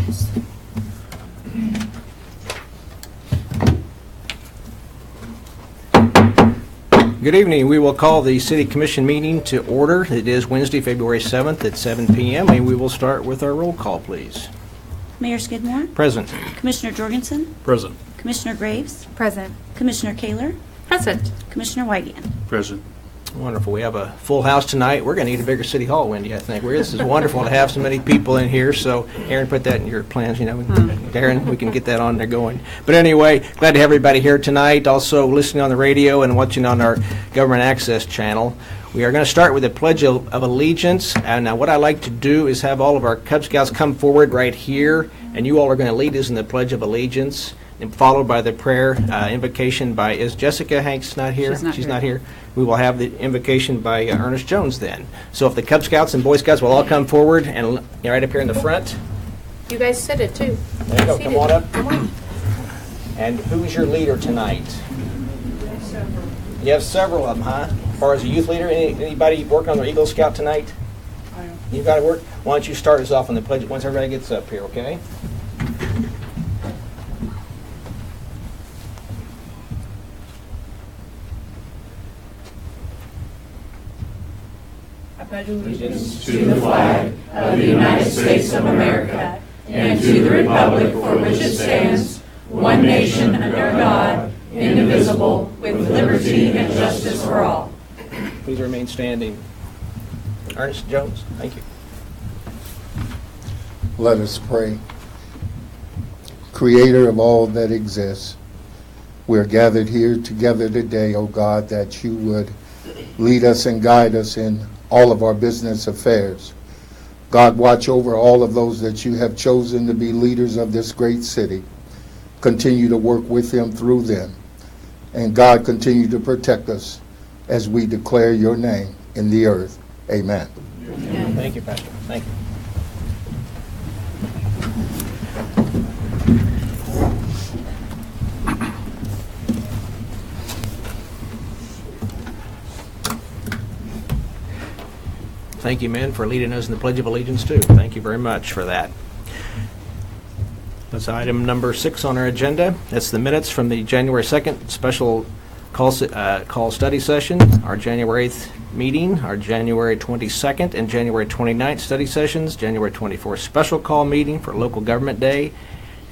Good evening. We will call the City Commission meeting to order. It is Wednesday, February 7th at 7 p.m. and we will start with our roll call, please. Mayor Skidmore. Present. Commissioner Jorgensen. Present. Commissioner Graves. Present. Commissioner Kaler. Present. Commissioner Whitegan. Present. Wonderful. We have a full house tonight. We're going to need a bigger city hall, Wendy, I think. This is wonderful to have so many people in here. So, Aaron, put that in your plans. Darren, we can get that on there going. But anyway, glad to have everybody here tonight. Also listening on the radio and watching on our government access channel. We are going to start with the Pledge of Allegiance. And now what I like to do is have all of our Cub Scouts come forward right here. And you all are going to lead us in the Pledge of Allegiance. And followed by the prayer invocation by, is Jessica Hanks not here? She's not here. We will have the invocation by Ernest Jones then. So if the Cub Scouts and Boy Scouts will all come forward and right up here in the front. You guys said it too. There you go. Come on up. And who is your leader tonight? You have several of them, huh? As far as a youth leader, anybody working on their Eagle Scout tonight? I am. You got to work? Why don't you start us off on the pledge once everybody gets up here, okay? Allegiance to the flag of the United States of America and to the republic for which it stands, one nation under God, indivisible, with liberty and justice for all. Please remain standing. Ernest Jones, thank you. Let us pray. Creator of all that exists, we're gathered here together today, O God, that you would lead us and guide us in all of our business affairs. God, watch over all of those that you have chosen to be leaders of this great city. Continue to work with them, through them. And God, continue to protect us as we declare your name in the earth. Amen. Amen. Thank you, Pastor. Thank you. Thank you, men, for leading us in the Pledge of Allegiance, too. Thank you very much for that. That's item number 6 on our agenda. That's the minutes from the January 2nd special call study session, our January 8th meeting, our January 22nd and January 29th study sessions, January 24th special call meeting for Local Government Day,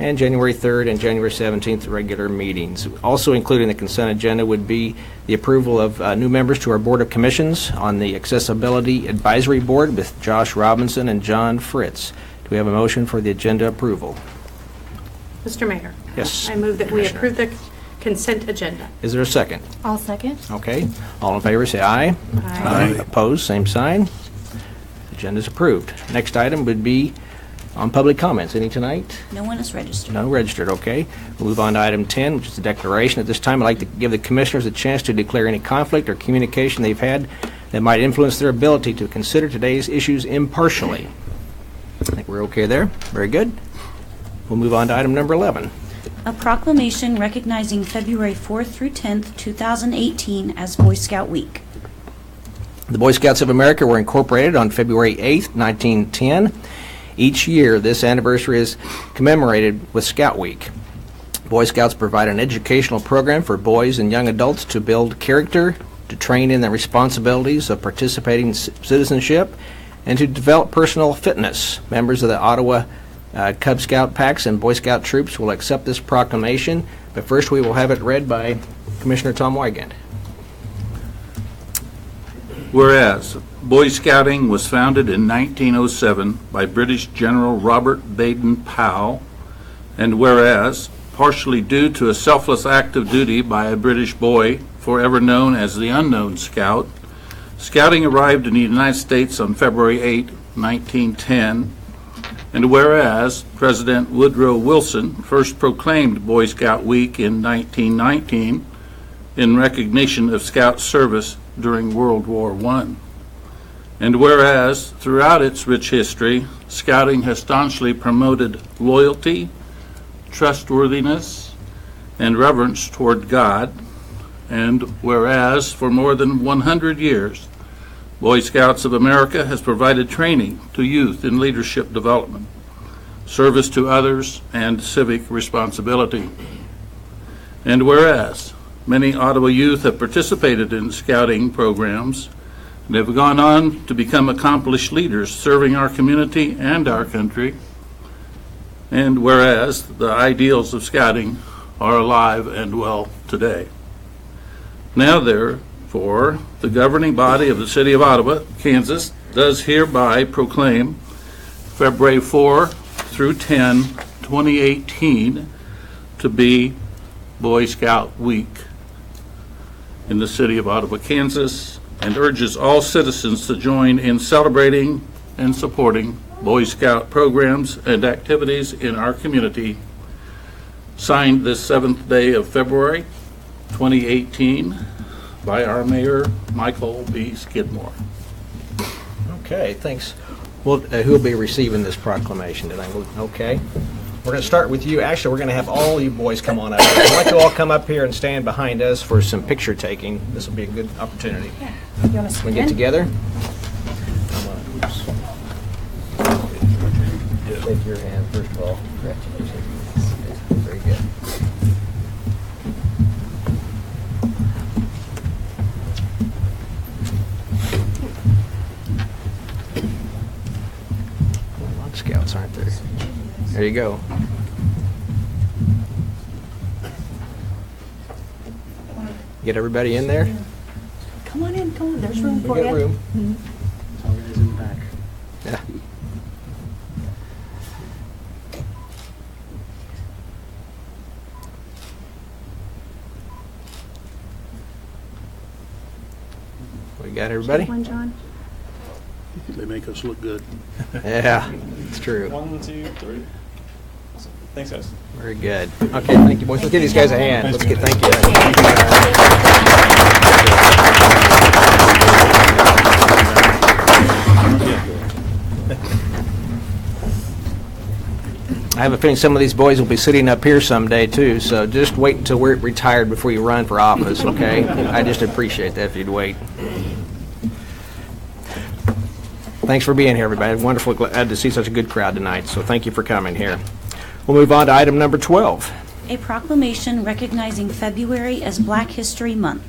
and January 3rd and January 17th regular meetings. Also included in the consent agenda would be the approval of new members to our Board of Commissions on the Accessibility Advisory Board with Josh Robinson and John Fritz. Do we have a motion for the agenda approval? Mr. Mayor. Yes. I move that we approve the consent agenda. Is there a second? I'll second. Okay. All in favor say aye. Aye. Opposed, same sign. Agenda is approved. Next item would be on public comments. Any tonight? No one is registered. No registered, okay. We'll move on to item 10, which is the declaration. At this time, I'd like to give the commissioners a chance to declare any conflict or communication they've had that might influence their ability to consider today's issues impartially. I think we're okay there. Very good. We'll move on to item number 11. A proclamation recognizing February 4th through 10th, 2018 as Boy Scout Week. The Boy Scouts of America were incorporated on February 8th, 1910. Each year, this anniversary is commemorated with Scout Week. Boy Scouts provide an educational program for boys and young adults to build character, to train in the responsibilities of participating citizenship, and to develop personal fitness. Members of the Ottawa Cub Scout packs and Boy Scout troops will accept this proclamation, but first we will have it read by Commissioner Tom Wygant. Whereas Boy Scouting was founded in 1907 by British General Robert Baden-Powell, and whereas, partially due to a selfless act of duty by a British boy, forever known as the Unknown Scout, Scouting arrived in the United States on February 8, 1910, and whereas President Woodrow Wilson first proclaimed Boy Scout Week in 1919 in recognition of Scout service during World War I. And whereas, throughout its rich history, Scouting has staunchly promoted loyalty, trustworthiness, and reverence toward God, and whereas, for more than 100 years, Boy Scouts of America has provided training to youth in leadership development. service to others, and civic responsibility. And whereas many Ottawa youth have participated in scouting programs and have gone on to become accomplished leaders serving our community and our country, and whereas the ideals of scouting are alive and well today. Now, therefore, the governing body of the City of Ottawa, Kansas, does hereby proclaim February 4 through 10, 2018, to be Boy Scout Week in the City of Ottawa, Kansas, and urges all citizens to join in celebrating and supporting Boy Scout programs and activities in our community. Signed this 7th day of February 2018 by our Mayor, Michael B. Skidmore. Okay, thanks. Well, who'll be receiving this proclamation tonight? Okay. We're going to start with you. Actually, we're going to have all you boys come on up. I'd like you all come up here and stand behind us for some picture taking. This will be a good opportunity. You want to We get together? Shake your hand first of all. Very good. A lot of scouts, aren't there? There you go. Get everybody in there? Come on in, come on, there's room We for got you. room. Yeah. We got everybody? One, John. They make us look good. Yeah, it's true. 1, 2, 3. Awesome. Thanks, guys. Very good. Okay, thank you, boys. Let's give these guys a hand. Let's get, thank I have a feeling some of these boys will be sitting up here someday too, so just wait until we're retired before you run for office, okay? I just appreciate that if you'd wait. Thanks for being here, everybody. Wonderful, glad to see such a good crowd tonight, so thank you for coming here. We'll move on to item number 12. A proclamation recognizing February as Black History Month.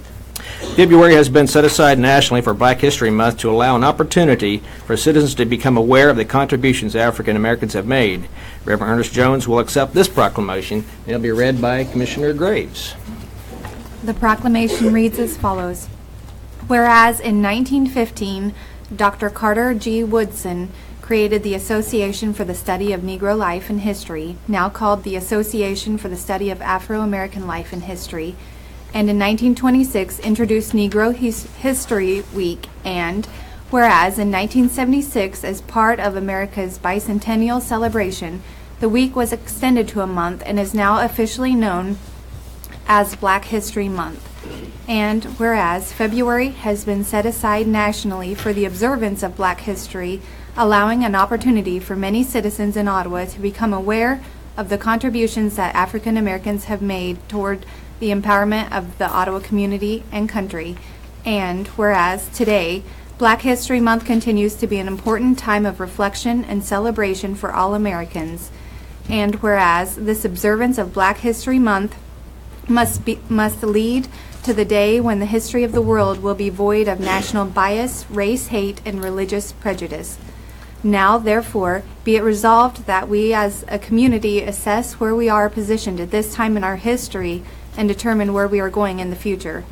February has been set aside nationally for Black History Month to allow an opportunity for citizens to become aware of the contributions African Americans have made. Reverend Ernest Jones will accept this proclamation, and it'll be read by Commissioner Graves. The proclamation reads as follows. Whereas in 1915, Dr. Carter G. Woodson created the Association for the Study of Negro Life and History, now called the Association for the Study of Afro-American Life and History, and in 1926 introduced Negro History Week, and whereas in 1976, as part of America's bicentennial celebration, the week was extended to a month and is now officially known as Black History Month. And whereas February has been set aside nationally for the observance of Black history, allowing an opportunity for many citizens in Ottawa to become aware of the contributions that African Americans have made toward the empowerment of the Ottawa community and country. And whereas today, Black History Month continues to be an important time of reflection and celebration for all Americans. And whereas this observance of Black History Month must lead to the day when the history of the world will be void of national bias, race hate, and religious prejudice. Now, therefore, be it resolved that we as a community assess where we are positioned at this time in our history and determine where we are going in the future.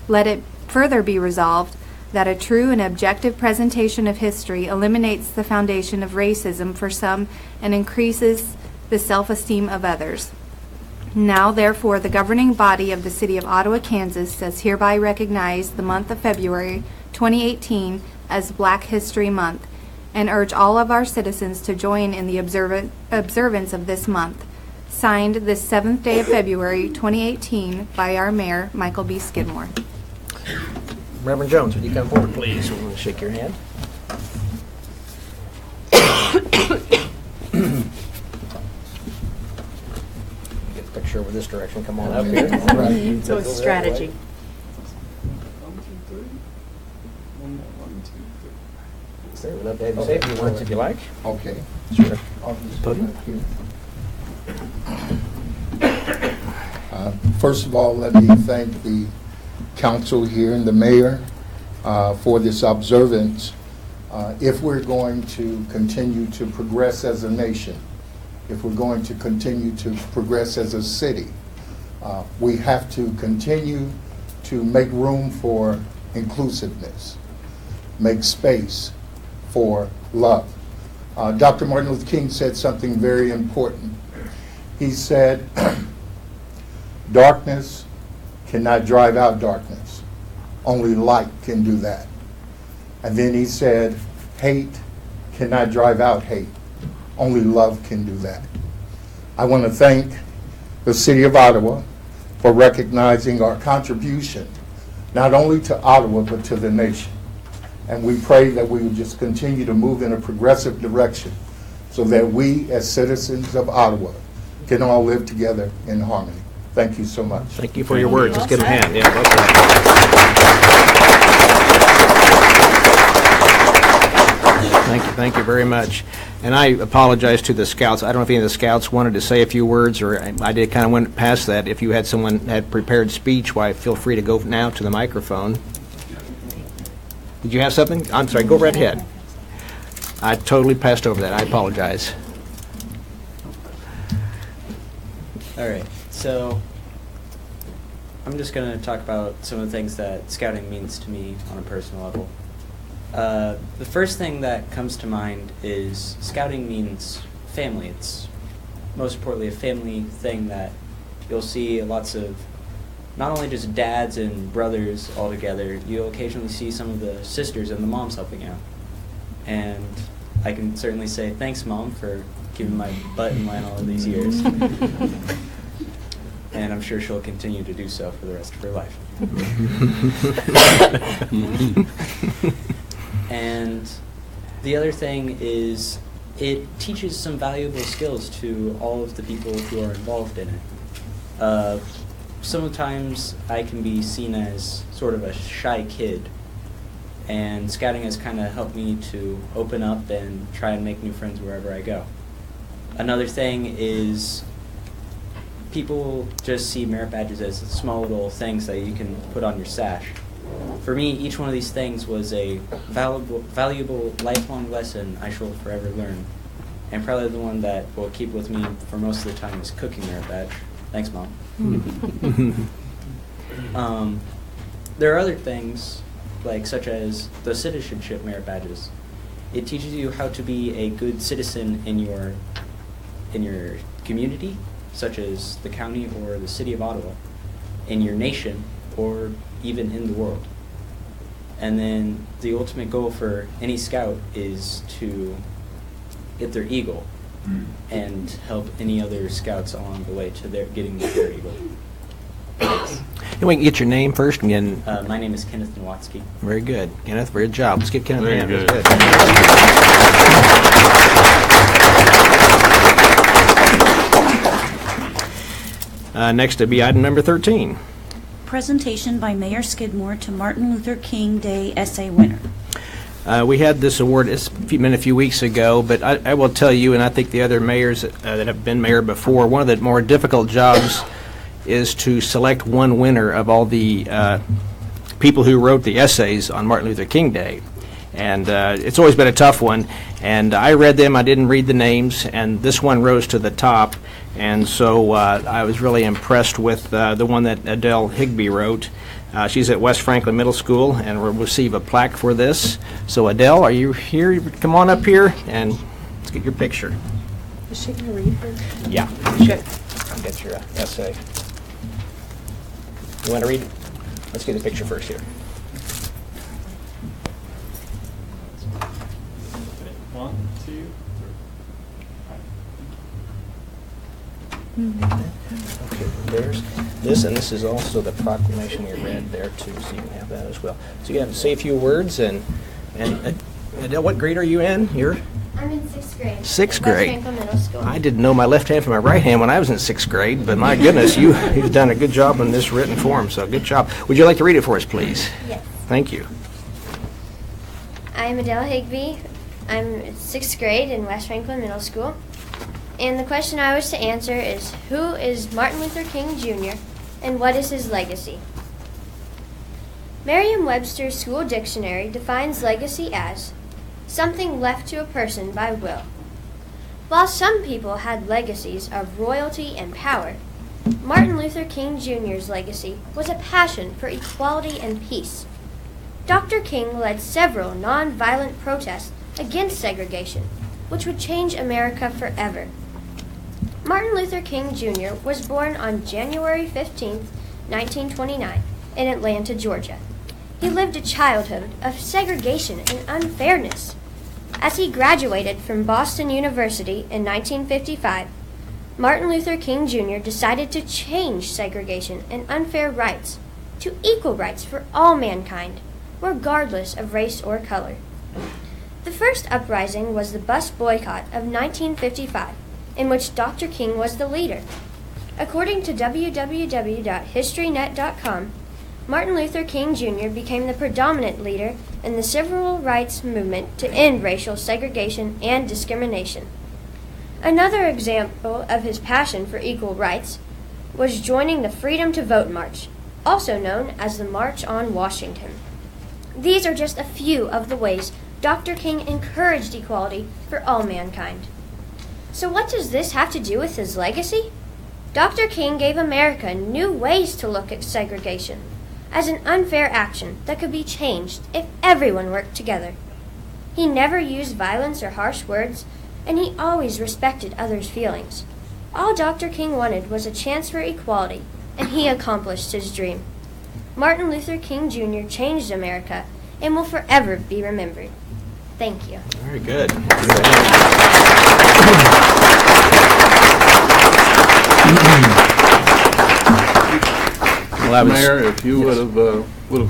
Let it further be resolved that a true and objective presentation of history eliminates the foundation of racism for some and increases the self-esteem of others. Now, therefore, the governing body of the City of Ottawa, Kansas, does hereby recognize the month of February 2018 as Black History Month and urge all of our citizens to join in the observance of this month. Signed this 7th day of February 2018 by our Mayor, Michael B. Skidmore. Reverend Jones, would you come forward, please? We'll shake your hand. Get a picture over this direction. Come on up here. Right. So it's strategy. 1, 2, 3. 1, 2, 3. Sure, we'd love to have you say a few words if you like. Okay. Sure. I'll just Podium. put that here. First of all, let me thank the council here and the mayor for this observance. If we're going to continue to progress as a nation, if we're going to continue to progress as a city, we have to continue to make room for inclusiveness, make space for love. Dr. Martin Luther King said something very important. He said, darkness cannot drive out darkness. Only light can do that. And then he said, hate cannot drive out hate. Only love can do that. I want to thank the City of Ottawa for recognizing our contribution, not only to Ottawa, but to the nation. And we pray that we will just continue to move in a progressive direction so that we, as citizens of Ottawa, can all live together in harmony. Thank you so much. Thank you for your words. Let's give them a hand. Yeah, well said. Thank you very much. And I apologize to the scouts. I don't know if any of the scouts wanted to say a few words, or I did kind of went past that. If you had someone had prepared speech, why, feel free to go now to the microphone. Did you have something? I'm sorry, go right ahead. I totally passed over that. I apologize. All right, so I'm just going to talk about some of the things that scouting means to me on a personal level. The first thing that comes to mind is scouting means family. It's most importantly a family thing that you'll see lots of, not only just dads and brothers all together, you'll occasionally see some of the sisters and the moms helping out. And I can certainly say thanks, Mom, for keeping my butt in line all of these years. And I'm sure she'll continue to do so for the rest of her life. And the other thing is it teaches some valuable skills to all of the people who are involved in it. Sometimes I can be seen as sort of a shy kid, and scouting has kind of helped me to open up and try and make new friends wherever I go. Another thing is people just see merit badges as small little things that you can put on your sash. For me, each one of these things was a valuable lifelong lesson I shall forever learn. And probably the one that will keep with me for most of the time is cooking merit badge. Thanks, Mom. There are other things, like such as the citizenship merit badges. It teaches you how to be a good citizen in your community, such as the county or the city of Ottawa, in your nation, or even in the world. And then the ultimate goal for any scout is to get their eagle and help any other scouts along the way to getting their eagle. And we can get your name first again. My name is Kenneth Nowatzki. Very good. Kenneth, very good job. Let's give Kenneth a hand. Very Good. Next would be item number 13. Presentation by Mayor Skidmore to Martin Luther King Day Essay Winner. We had this award a few weeks ago, but I will tell you, and I think the other mayors that have been mayor before, one of the more difficult jobs is to select one winner of all the people who wrote the essays on Martin Luther King Day. And it's always been a tough one. And I read them, I didn't read the names, and this one rose to the top. And so I was really impressed with the one that Adele Higbee wrote. She's at West Franklin Middle School and will receive a plaque for this. So Adele, are you here? Come on up here and let's get your picture. Is she going to read her? Yeah. Good. I'll get your essay. You want to read? Let's get the picture first here. One, two, Okay, there's this, and this is also the proclamation we read there too, so you can have that as well. So you have to say a few words, and Adele, what grade are you in? You're I'm in 6th grade. 6th grade. West Franklin Middle School. I didn't know my left hand from my right hand when I was in 6th grade, but my goodness, you've done a good job in this written form, so good job. Would you like to read it for us, please? Yes. Thank you. I am Adele Higbee I'm in 6th grade in West Franklin Middle School. And the question I was to answer is, who is Martin Luther King Jr. and what is his legacy? Merriam-Webster's School Dictionary defines legacy as something left to a person by will. While some people had legacies of royalty and power, Martin Luther King Jr.'s legacy was a passion for equality and peace. Dr. King led several nonviolent protests against segregation, which would change America forever. Martin Luther King Jr. was born on January 15, 1929, in Atlanta, Georgia. He lived a childhood of segregation and unfairness. As he graduated from Boston University in 1955, Martin Luther King Jr. decided to change segregation and unfair rights to equal rights for all mankind, regardless of race or color. The first uprising was the bus boycott of 1955, in which Dr. King was the leader. According to www.historynet.com, Martin Luther King Jr. became the predominant leader in the civil rights movement to end racial segregation and discrimination. Another example of his passion for equal rights was joining the Freedom to Vote March, also known as the March on Washington. These are just a few of the ways Dr. King encouraged equality for all mankind. So what does this have to do with his legacy? Dr. King gave America new ways to look at segregation as an unfair action that could be changed if everyone worked together. He never used violence or harsh words, and he always respected others' feelings. All Dr. King wanted was a chance for equality, and he accomplished his dream. Martin Luther King Jr. changed America and will forever be remembered. Thank you. Very good. Well, Mayor, if you would have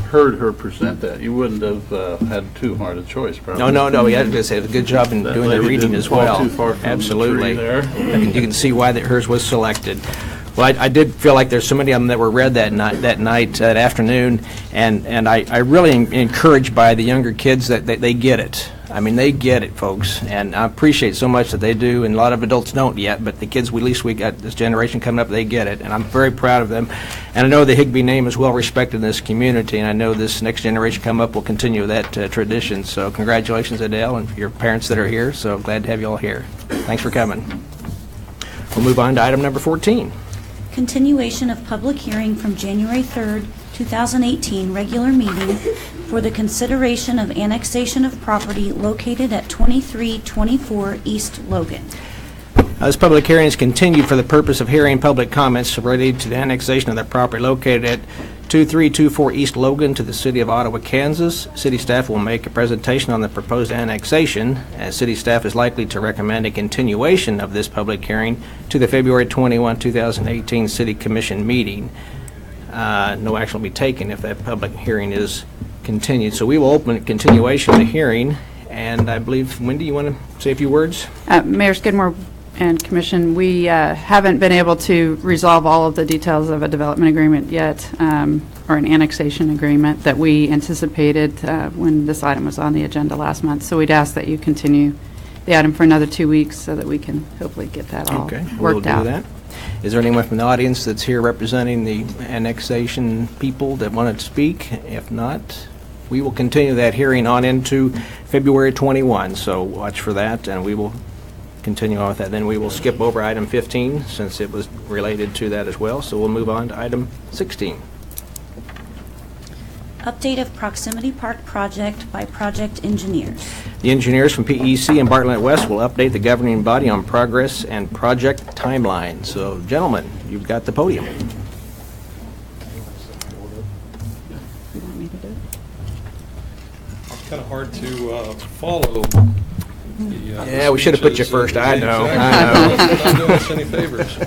heard her present that, you wouldn't have had too hard a choice, probably. No. He had to say a good job in That doing the lady reading didn't as fall well. too far from the Absolutely. tree there. You can see why that hers was selected. Well, I did feel like there's so many of them that were read that afternoon, and I really am encouraged by the younger kids that they get it. I mean, they get it, folks, and I appreciate so much that they do, and a lot of adults don't yet, but the kids, at least we got this generation coming up, they get it, and I'm very proud of them. And I know the Higbee name is well respected in this community, and I know this next generation come up will continue that tradition. So congratulations, Adele, and your parents that are here. So glad to have you all here. Thanks for coming. We'll move on to item number 14. Continuation of public hearing from January 3rd, 2018 regular meeting for the consideration of annexation of property located at 2324 East Logan. This public hearing is continued for the purpose of hearing public comments related to the annexation of the property located at 2324 East Logan to the City of Ottawa, Kansas. City staff will make a presentation on the proposed annexation, as city staff is likely to recommend a continuation of this public hearing to the February 21, 2018 City Commission meeting. No action will be taken if that public hearing is continued. So we will open a continuation of the hearing, and I believe, Wendy, you want to say a few words? Mayor Skidmore and Commission, we haven't been able to resolve all of the details of a development agreement yet, or an annexation agreement that we anticipated when this item was on the agenda last month. So we'd ask that you continue the item for another 2 weeks so that we can hopefully get that all worked out. We'll do that. Is there anyone from the audience that's here representing the annexation people that want to speak? If not, we will continue that hearing on into February 21. So watch for that, and we will continue on with that. Then we will skip over item 15 since it was related to that as well. So we'll move on to item 16. Update of Proximity Park project by project engineers. The engineers from PEC and Bartlett West will update the governing body on progress and project timeline. So, gentlemen, you've got the podium. You want me to do it? It's kind of hard to follow. Yeah, we should have put you first. I know. Not doing us any favors.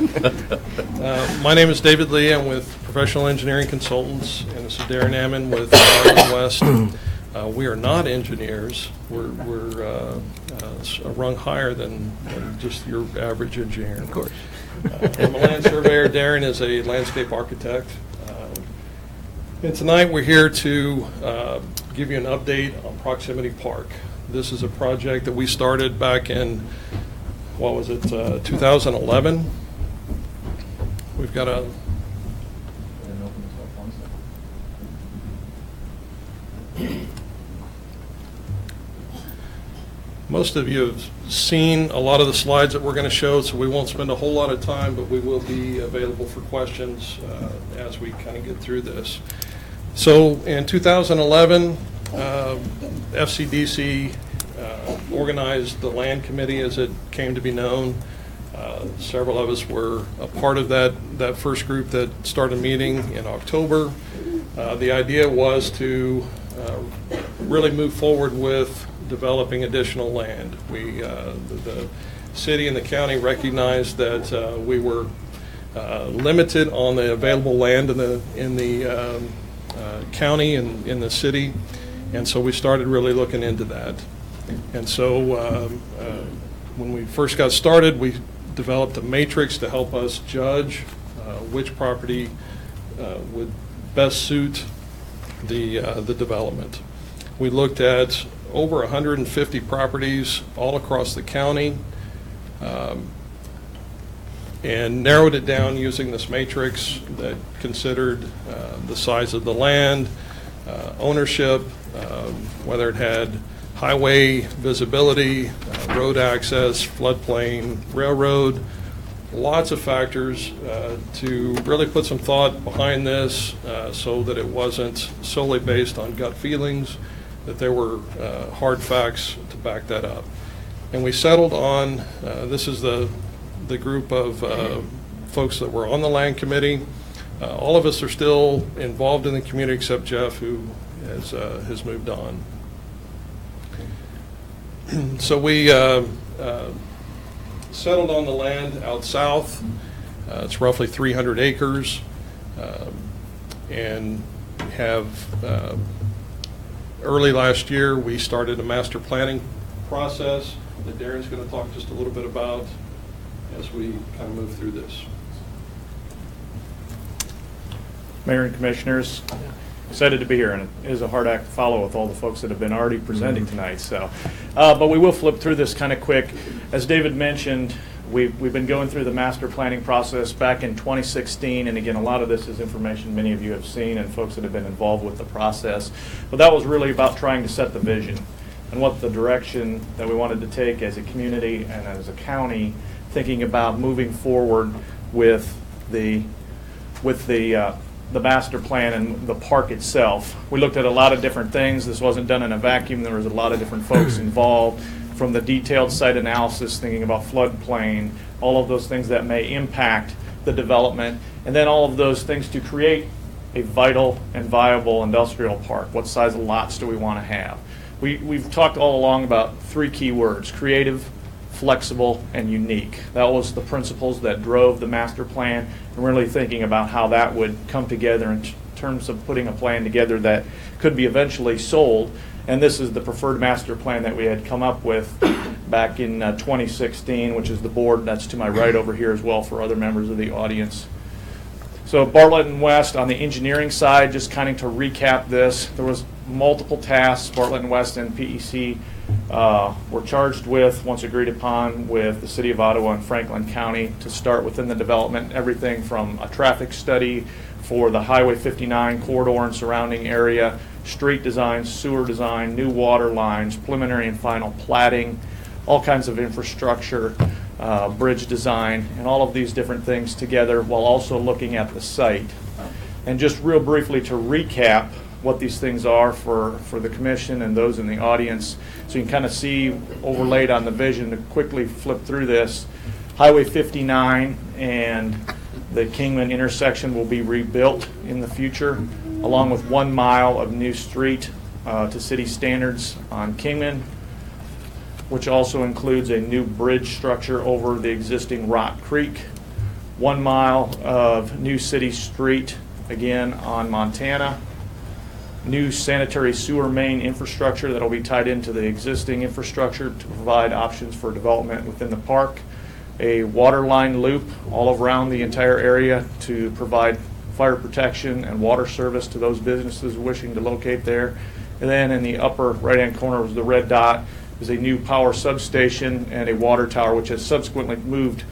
My name is David Lee. I'm with Professional Engineering Consultants, and this is Darren Ammon with Bartlett West. We are not engineers. We're a rung higher than just your average engineer. Of course. I'm a land surveyor. Darren is a landscape architect. And tonight we're here to give you an update on Proximity Park. This is a project that we started back in, what was it, 2011. We've got a most of you have seen a lot of the slides that we're going to show, so we won't spend a whole lot of time, but we will be available for questions as we kind of get through this. So in 2011, FCDC organized the land committee as it came to be known. Several of us were a part of that first group that started meeting in October. The idea was to really move forward with developing additional land. The city and the county recognized that we were limited on the available land in the county and in the city, and so we started really looking into that. And so when we first got started, we developed a matrix to help us judge which property would best suit the development. We looked at over 150 properties all across the county and narrowed it down using this matrix that considered the size of the land, ownership, whether it had highway visibility, road access, floodplain, railroad, lots of factors to really put some thought behind this so that it wasn't solely based on gut feelings, that there were hard facts to back that up. And we settled on, this is the group of folks that were on the land committee. All of us are still involved in the community except Jeff, who has moved on. So we settled on the land out south. It's roughly 300 acres, and have early last year we started a master planning process that Darren's going to talk just a little bit about as we kind of move through this. Mayor and Commissioners, excited to be here, and it is a hard act to follow with all the folks that have been already presenting tonight. So, but we will flip through this kind of quick. As David mentioned, we've been going through the master planning process back in 2016, and again, a lot of this is information many of you have seen and folks that have been involved with the process. But that was really about trying to set the vision and what the direction that we wanted to take as a community and as a county, thinking about moving forward with the master plan and the park itself. We looked at a lot of different things. This wasn't done in a vacuum. There was a lot of different folks involved, from the detailed site analysis, thinking about floodplain, all of those things that may impact the development, and then all of those things to create a vital and viable industrial park. What size of lots do we want to have? We've talked all along about three key words: creative, flexible, and unique. That was the principles that drove the master plan, and really thinking about how that would come together in terms of putting a plan together that could be eventually sold. And this is the preferred master plan that we had come up with back in 2016, which is the board that's to my right over here as well for other members of the audience. So Bartlett and West on the engineering side, just kind of to recap this, there was multiple tasks Bartlett and West and PEC were charged with, once agreed upon, with the City of Ottawa and Franklin County to start within the development. Everything from a traffic study for the Highway 59 corridor and surrounding area, street design, sewer design, new water lines, preliminary and final platting, all kinds of infrastructure, bridge design, and all of these different things together while also looking at the site. And just real briefly to recap what these things are for the commission and those in the audience, so you can kind of see overlaid on the vision. To quickly flip through this, Highway 59 and the Kingman intersection will be rebuilt in the future, along with 1 mile of new street to city standards on Kingman, which also includes a new bridge structure over the existing Rock Creek, 1 mile of new city street again on Montana, new sanitary sewer main infrastructure that will be tied into the existing infrastructure to provide options for development within the park, a water line loop all around the entire area to provide fire protection and water service to those businesses wishing to locate there. And then in the upper right-hand corner was the red dot, is a new power substation and a water tower, which has subsequently moved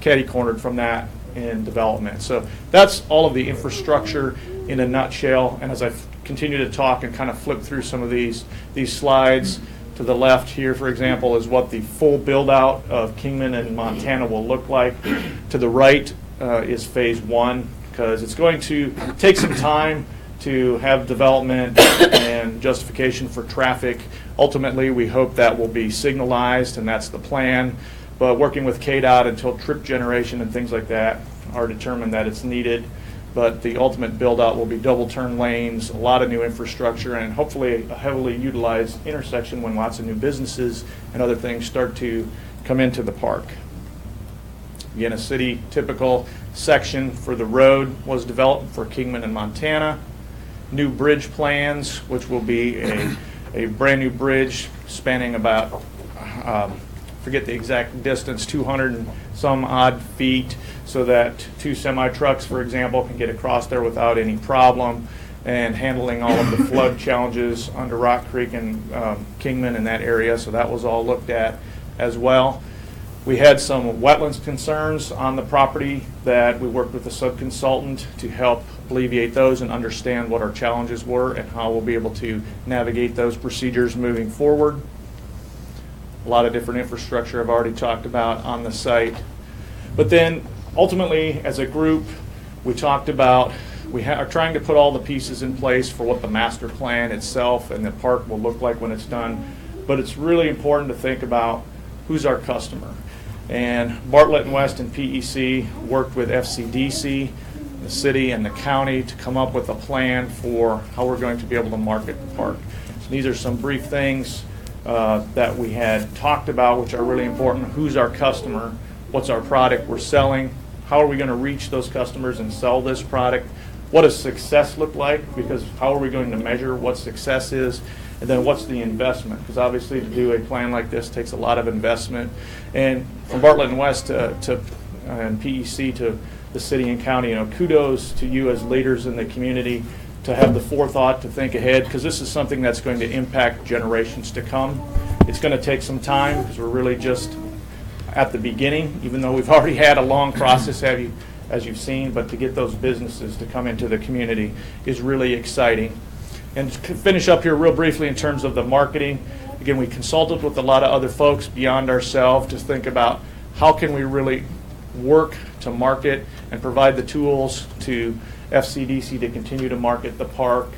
catty-cornered from that in development. So that's all of the infrastructure in a nutshell. And as I continue to talk and kind of flip through some of these slides, to the left here, for example, is what the full build-out of Kingman and Montana will look like. To the right is phase one, because it's going to take some time to have development and justification for traffic. Ultimately, we hope that will be signalized, and that's the plan. But working with KDOT until trip generation and things like that are determined that it's needed. But the ultimate build-out will be double turn lanes, a lot of new infrastructure, and hopefully a heavily utilized intersection when lots of new businesses and other things start to come into the park. Again, a city typical section for the road was developed for Kingman and Montana. New bridge plans, which will be a brand new bridge spanning about, forget the exact distance, 200 and some odd feet, so that 2 semi-trucks, for example, can get across there without any problem, and handling all of the flood challenges under Rock Creek and Kingman in that area. So that was all looked at as well. We had some wetlands concerns on the property that we worked with a sub-consultant to help alleviate those and understand what our challenges were and how we'll be able to navigate those procedures moving forward. A lot of different infrastructure I've already talked about on the site. But then ultimately, as a group, we talked about, we are trying to put all the pieces in place for what the master plan itself and the park will look like when it's done. But it's really important to think about who's our customer. And Bartlett and West and PEC worked with FCDC, the city and the county, to come up with a plan for how we're going to be able to market the park. So these are some brief things that we had talked about, which are really important. Who's our customer? What's our product we're selling? How are we going to reach those customers and sell this product? What does success look like? Because how are we going to measure what success is? And then what's the investment? Because obviously to do a plan like this takes a lot of investment. And from Bartlett and West and PEC to the city and county, kudos to you as leaders in the community to have the forethought to think ahead, because this is something that's going to impact generations to come. It's going to take some time because we're really just at the beginning, even though we've already had a long process, as you've seen, but to get those businesses to come into the community is really exciting. And to finish up here real briefly in terms of the marketing, again, we consulted with a lot of other folks beyond ourselves to think about how can we really work to market and provide the tools to FCDC to continue to market the park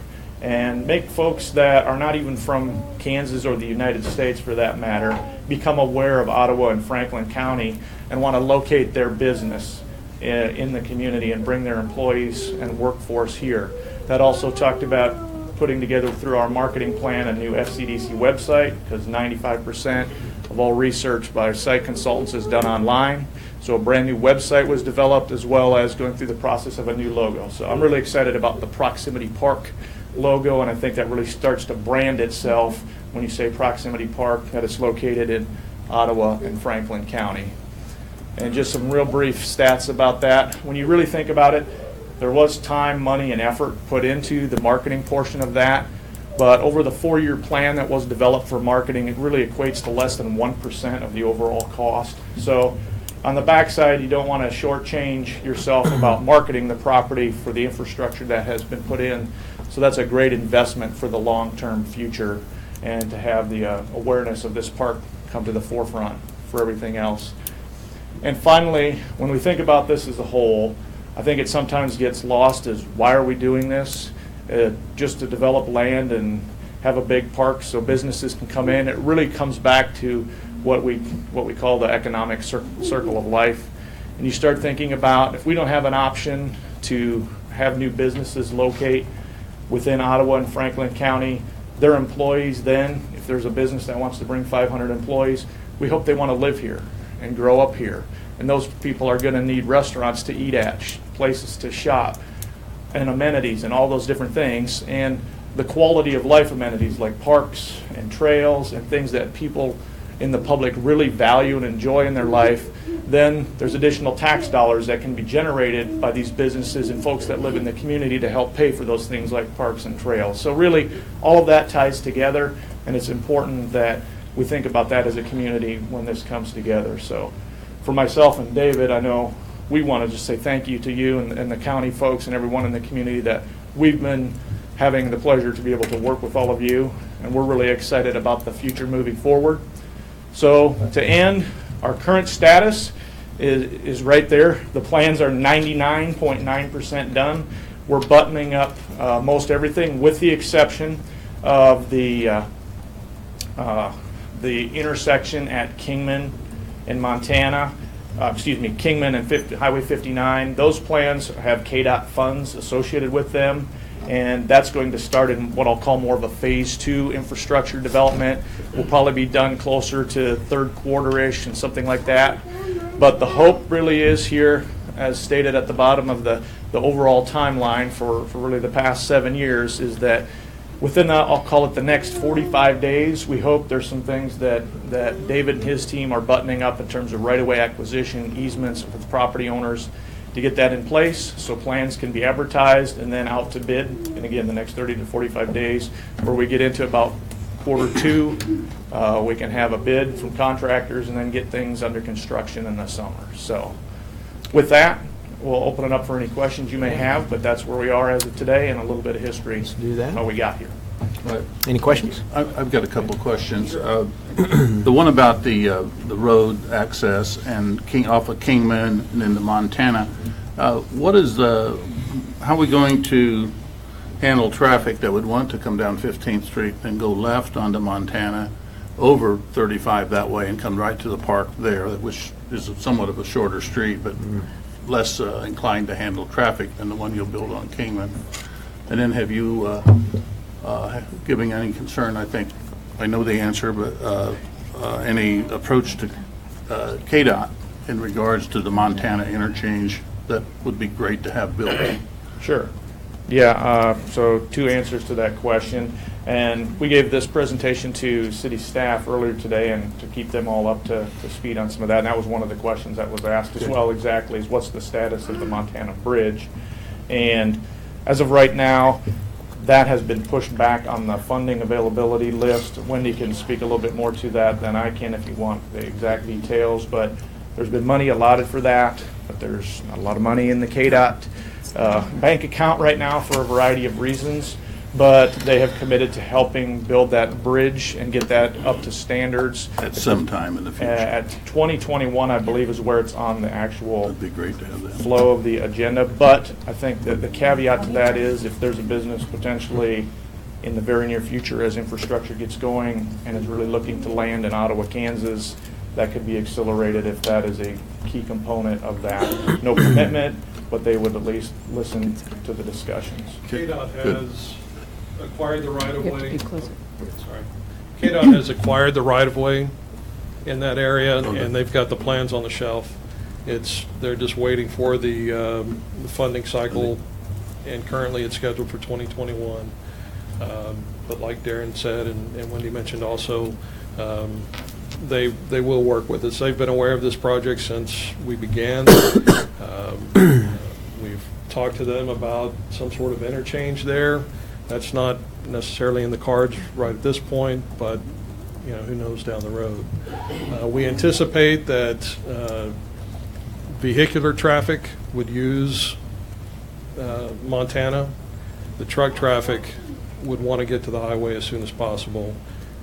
and make folks that are not even from Kansas or the United States, for that matter, become aware of Ottawa and Franklin County and want to locate their business in the community and bring their employees and workforce here. That also talked about putting together through our marketing plan a new FCDC website, because 95% of all research by site consultants is done online. So a brand new website was developed, as well as going through the process of a new logo. So I'm really excited about the Proximity Park logo, and I think that really starts to brand itself when you say Proximity Park, that it's located in Ottawa and Franklin County. And just some real brief stats about that. When you really think about it, there was time, money, and effort put into the marketing portion of that. But over the 4-year plan that was developed for marketing, it really equates to less than 1% of the overall cost. So on the backside, you don't want to shortchange yourself about marketing the property for the infrastructure that has been put in. So that's a great investment for the long-term future, and to have the awareness of this park come to the forefront for everything else. And finally, when we think about this as a whole, I think it sometimes gets lost as, why are we doing this? Just to develop land and have a big park so businesses can come in. It really comes back to what we call the economic circle of life. And you start thinking about, if we don't have an option to have new businesses locate within Ottawa and Franklin County, their employees then, if there's a business that wants to bring 500 employees, we hope they want to live here and grow up here. And those people are going to need restaurants to eat at, places to shop, and amenities and all those different things. And the quality of life amenities like parks and trails and things that people in the public really value and enjoy in their life, then there's additional tax dollars that can be generated by these businesses and folks that live in the community to help pay for those things like parks and trails. So really, all of that ties together, and it's important that we think about that as a community when this comes together. So for myself and David, I know we want to just say thank you to you and the county folks and everyone in the community that we've been having the pleasure to be able to work with all of you, and we're really excited about the future moving forward. So to end, our current status is right there. The plans are 99.9% done. We're buttoning up most everything with the exception of the intersection at Kingman in Montana. Kingman and Highway 59. Those plans have KDOT funds associated with them, and that's going to start in what I'll call more of a phase 2 infrastructure development. Will probably be done closer to third quarter-ish and something like that. But the hope really is here, as stated at the bottom of the overall timeline for really the past 7 years, is that within I'll call it the next 45 days, we hope there's some things that David and his team are buttoning up in terms of right-of-way acquisition, easements with property owners, to get that in place so plans can be advertised and then out to bid. And again, the next 30 to 45 days, where we get into about quarter 2, we can have a bid from contractors and then get things under construction in the summer. So with that, we'll open it up for any questions you may have, but that's where we are as of today and a little bit of history. Let's do that. How we got here. Any questions? I've got a couple of questions. The one about the road access and off of Kingman and into Montana. How are we going to handle traffic that would want to come down 15th Street and go left onto Montana over 35 that way and come right to the park there, which is somewhat of a shorter street, but less inclined to handle traffic than the one you'll build on Kingman? And then have you giving any concern, I know the answer, but any approach to KDOT in regards to the Montana interchange that would be great to have built? Sure. Yeah, so 2 answers to that question. And we gave this presentation to city staff earlier today, and to keep them all up to speed on some of that. And that was one of the questions that was asked as well, exactly, is what's the status of the Montana Bridge? And as of right now, that has been pushed back on the funding availability list. Wendy can speak a little bit more to that than I can if you want the exact details, but there's been money allotted for that, but there's not a lot of money in the KDOT bank account right now for a variety of reasons. But they have committed to helping build that bridge and get that up to standards. At some time in the future. At 2021, I believe, is where it's on the actual That'd be great to have that. flow of the agenda. But I think that the caveat to that is if there's a business potentially in the very near future as infrastructure gets going and is really looking to land in Ottawa, Kansas, that could be accelerated if that is a key component of that. No commitment, but they would at least listen to the discussions. KDOT Good. has acquired the You have to be right-of-way. closer. Sorry. KDOT has acquired the right-of-way in that area, Okay. and they've got the plans on the shelf. They're just waiting for the funding cycle, and currently it's scheduled for 2021. But like Darren said, and Wendy mentioned also, they will work with us. They've been aware of this project since we began. We've talked to them about some sort of interchange there. That's not necessarily in the cards right at this point, but who knows down the road. We anticipate that vehicular traffic would use Montana. The truck traffic would want to get to the highway as soon as possible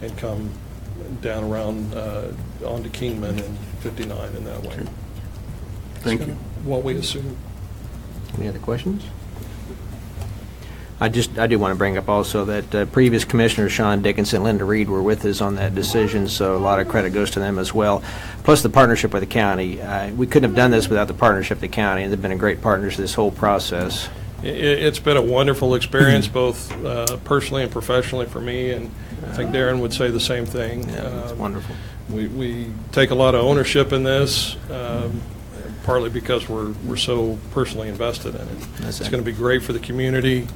and come down around onto Kingman and 59 in that way. Thank you. What we assume. Any other questions? I do want to bring up also that previous commissioners, Sean Dickinson and Linda Reed, were with us on that decision, so a lot of credit goes to them as well. Plus the partnership with the county. We couldn't have done this without the partnership with the county, and they've been a great partners this whole process. It's been a wonderful experience, both personally and professionally for me, and I think Darren would say the same thing. Yeah, it's wonderful. We take a lot of ownership in this, partly because we're so personally invested in it. It's going to be great for the community.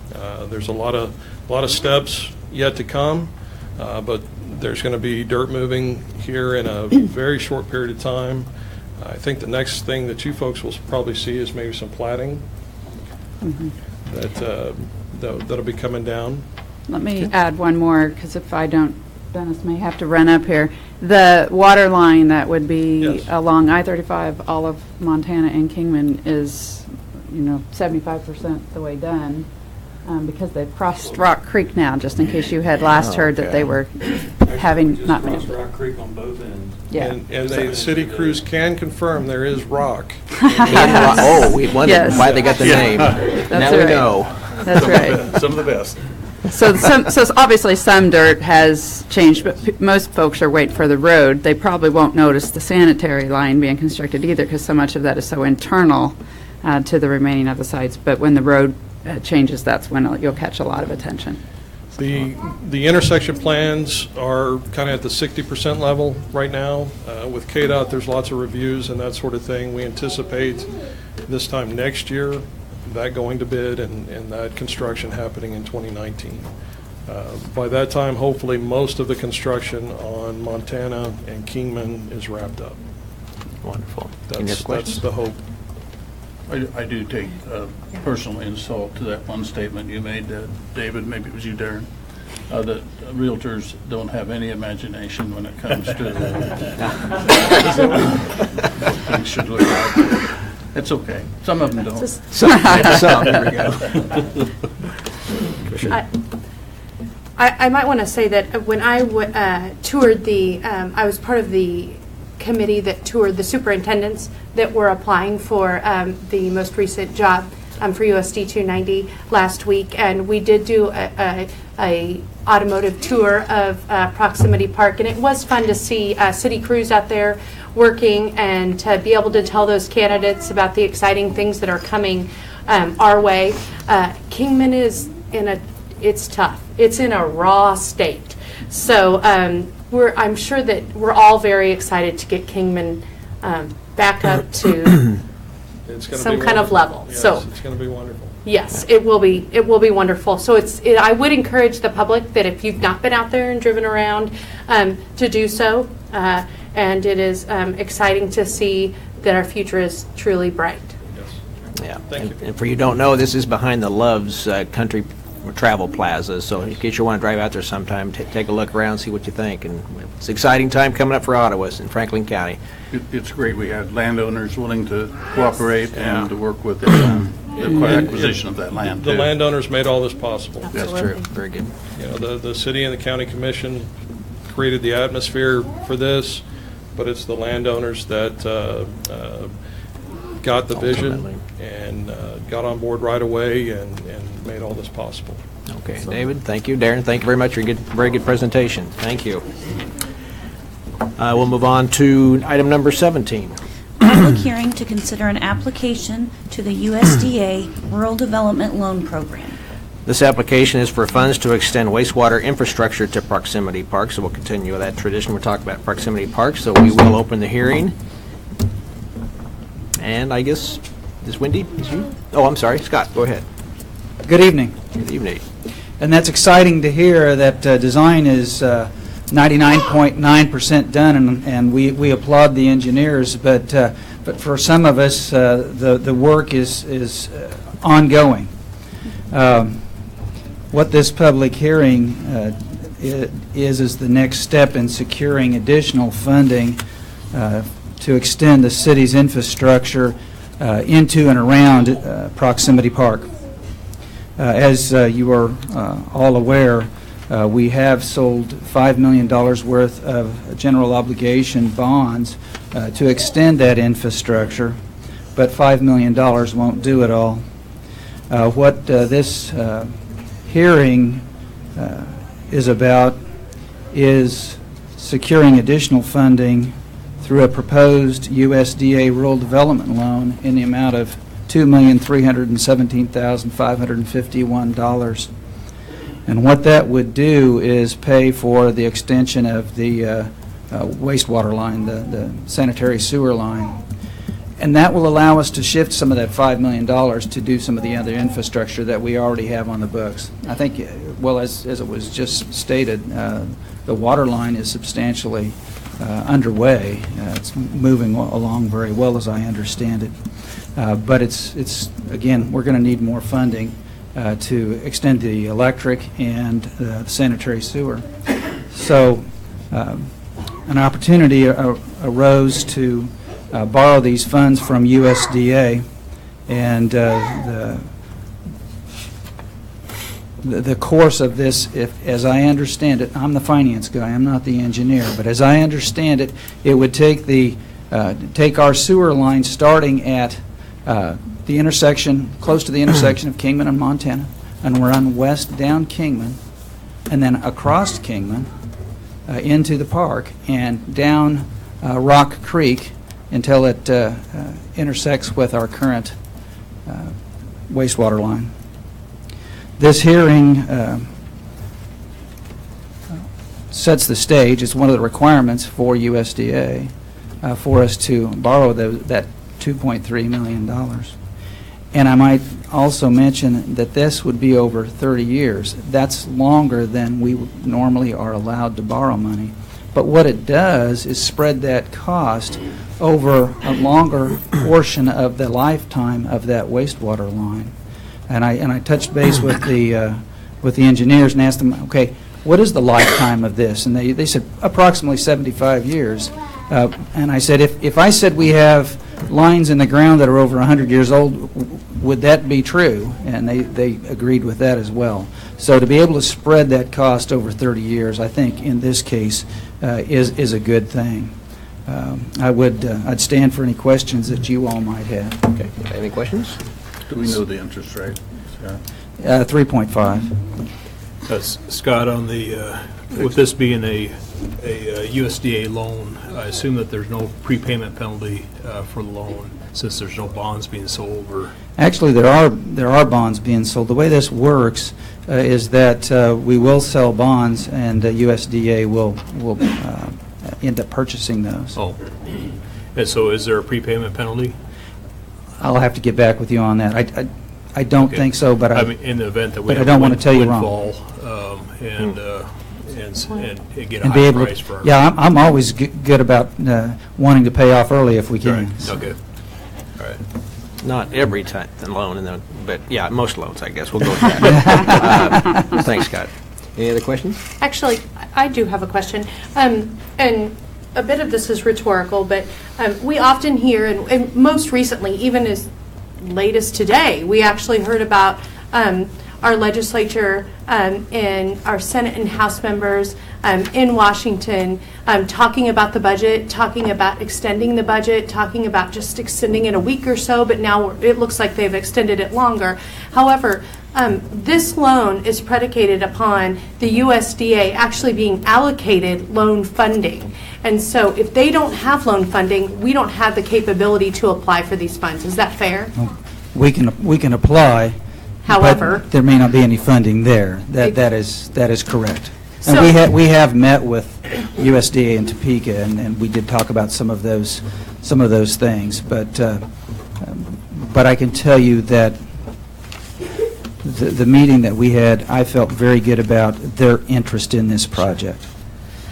There's a lot of steps yet to come, but there's going to be dirt moving here in a very short period of time. I think the next thing that you folks will probably see is maybe some platting that'll be coming down. Let me add one more, because if I don't Dennis may have to run up here. The water line that would be Yes. along I-35, all of Montana and Kingman is, 75% the way done, because they've crossed Rock Creek now, just in case you had last heard that they were having not been. Rock Creek on both ends. Yeah. And the city crews can confirm there is rock. Oh, we wondered Yes. why they got the name. Now we right. know. That's right. Some of the best. So obviously some dirt has changed, but most folks are waiting for the road. They probably won't notice the sanitary line being constructed either, because so much of that is so internal to the remaining of the sites. But when the road changes, that's when you'll catch a lot of attention. The intersection plans are kind of at the 60% level right now. With KDOT, there's lots of reviews and that sort of thing. We anticipate this time next year that going to bid and that construction happening in 2019. By that time, hopefully, most of the construction on Montana and Kingman is wrapped up. Wonderful. Any other That's questions? the hope. I do take personal insult to that one statement you made, David, maybe it was you, Darren, that realtors don't have any imagination when it comes to what things should look like. It's okay. Some of them don't. Some, there we go. I might want to say that when I toured I was part of the committee that toured the superintendents that were applying for the most recent job for USD 290 last week, and we did do a automotive tour of Proximity Park, and it was fun to see city crews out there working and to be able to tell those candidates about the exciting things that are coming our way. Kingman is it's tough. It's in a raw state. So I'm sure that we're all very excited to get Kingman back up to some kind of level. Yes, so it's going to be wonderful. yes, it will be. It will be wonderful. So I would encourage the public that if you've not been out there and driven around, to do so. And it is exciting to see that our future is truly bright. Yes. Yeah. Thank you. And for you who don't know, this is behind the Love's Country Travel Plaza. So in case you want to drive out there sometime, take a look around, see what you think. And it's an exciting time coming up for Ottawa in Franklin County. It's great. We had landowners willing to cooperate and to work with the acquisition of that land, The too. landowners made all this possible. That's true. Very good. The city and the county commission created the atmosphere for this, but it's the landowners that got the vision Ultimately. and got on board right away and made all this possible. Okay, David, thank you. Darren, thank you very much for your very good presentation. Thank you. We'll move on to item number 17. Public hearing to consider an application to the USDA Rural Development Loan Program. This application is for funds to extend wastewater infrastructure to Proximity Park, so we'll continue with that tradition. We're talking about Proximity Park, so we will open the hearing. And I guess, is Wendy, is you? Oh, I'm sorry, Scott, go ahead. Good evening. Good evening. And that's exciting to hear that design is 99.9% done, and we applaud the engineers. But for some of us, the work is ongoing. What this public hearing is the next step in securing additional funding to extend the city's infrastructure into and around Proximity Park. As you are all aware, we have sold $5 million worth of general obligation bonds to extend that infrastructure, but $5 million won't do it all. What this hearing is about is securing additional funding through a proposed USDA rural development loan in the amount of $2,317,551. And what that would do is pay for the extension of the wastewater line, the sanitary sewer line. And that will allow us to shift some of that $5 million to do some of the other infrastructure that we already have on the books. I think, well, as it was just stated, the water line is substantially underway. It's moving along very well, as I understand it. But it's again, we're going to need more funding to extend the electric and the sanitary sewer. So an opportunity arose to borrow these funds from USDA, and the course of this, as I understand it, I'm the finance guy, I'm not the engineer, but as I understand it, it would take take our sewer line starting at the intersection, close to the intersection of Kingman and Montana, and run west down Kingman, and then across Kingman into the park and down Rock Creek until it intersects with our current wastewater line. This hearing sets the stage. It's one of the requirements for USDA for us to borrow that $2.3 million. And I might also mention that this would be over 30 years. That's longer than we normally are allowed to borrow money. But what it does is spread that cost over a longer portion of the lifetime of that wastewater line. And I touched base with the engineers and asked them, okay, what is the lifetime of this? And they said approximately 75 years. And I said, if I said we have lines in the ground that are over 100 years old, would that be true? And they agreed with that as well. So to be able to spread that cost over 30 years, I think in this case is a good thing. I'd stand for any questions that you all might have. Okay. Any questions? Do we know the interest rate, Scott? 3.5. Scott, on the with this being a USDA loan, I assume that there's no prepayment penalty for the loan since there's no bonds being sold, or actually there are bonds being sold. The way this works is that we will sell bonds, and USDA will end up purchasing those. oh, and so is there a prepayment penalty? I'll have to get back with you on that. I don't think so, but I mean, in the event that we but have I don't a want to tell you wrong. windfall, and get a And be high able price to, for our yeah, I'm always good about wanting to pay off early if we can. Right. Okay. All right. Not every time loan, but yeah, most loans, I guess. We'll go with that. Thanks, Scott. Any other questions? Actually, I do have a question. And a bit of this is rhetorical, but we often hear, and most recently, even as late as today, we actually heard about our legislature and our Senate and House members in Washington talking about the budget, talking about extending the budget, talking about just extending it a week or so, but now it looks like they've extended it longer. However, this loan is predicated upon the USDA actually being allocated loan funding. And so if they don't have loan funding, we don't have the capability to apply for these funds. Is that fair? We can apply. However, but there may not be any funding there. That is correct. And So- we have met with USDA in Topeka, and we did talk about some of those things. But I can tell you that the meeting that we had, I felt very good about their interest in this project.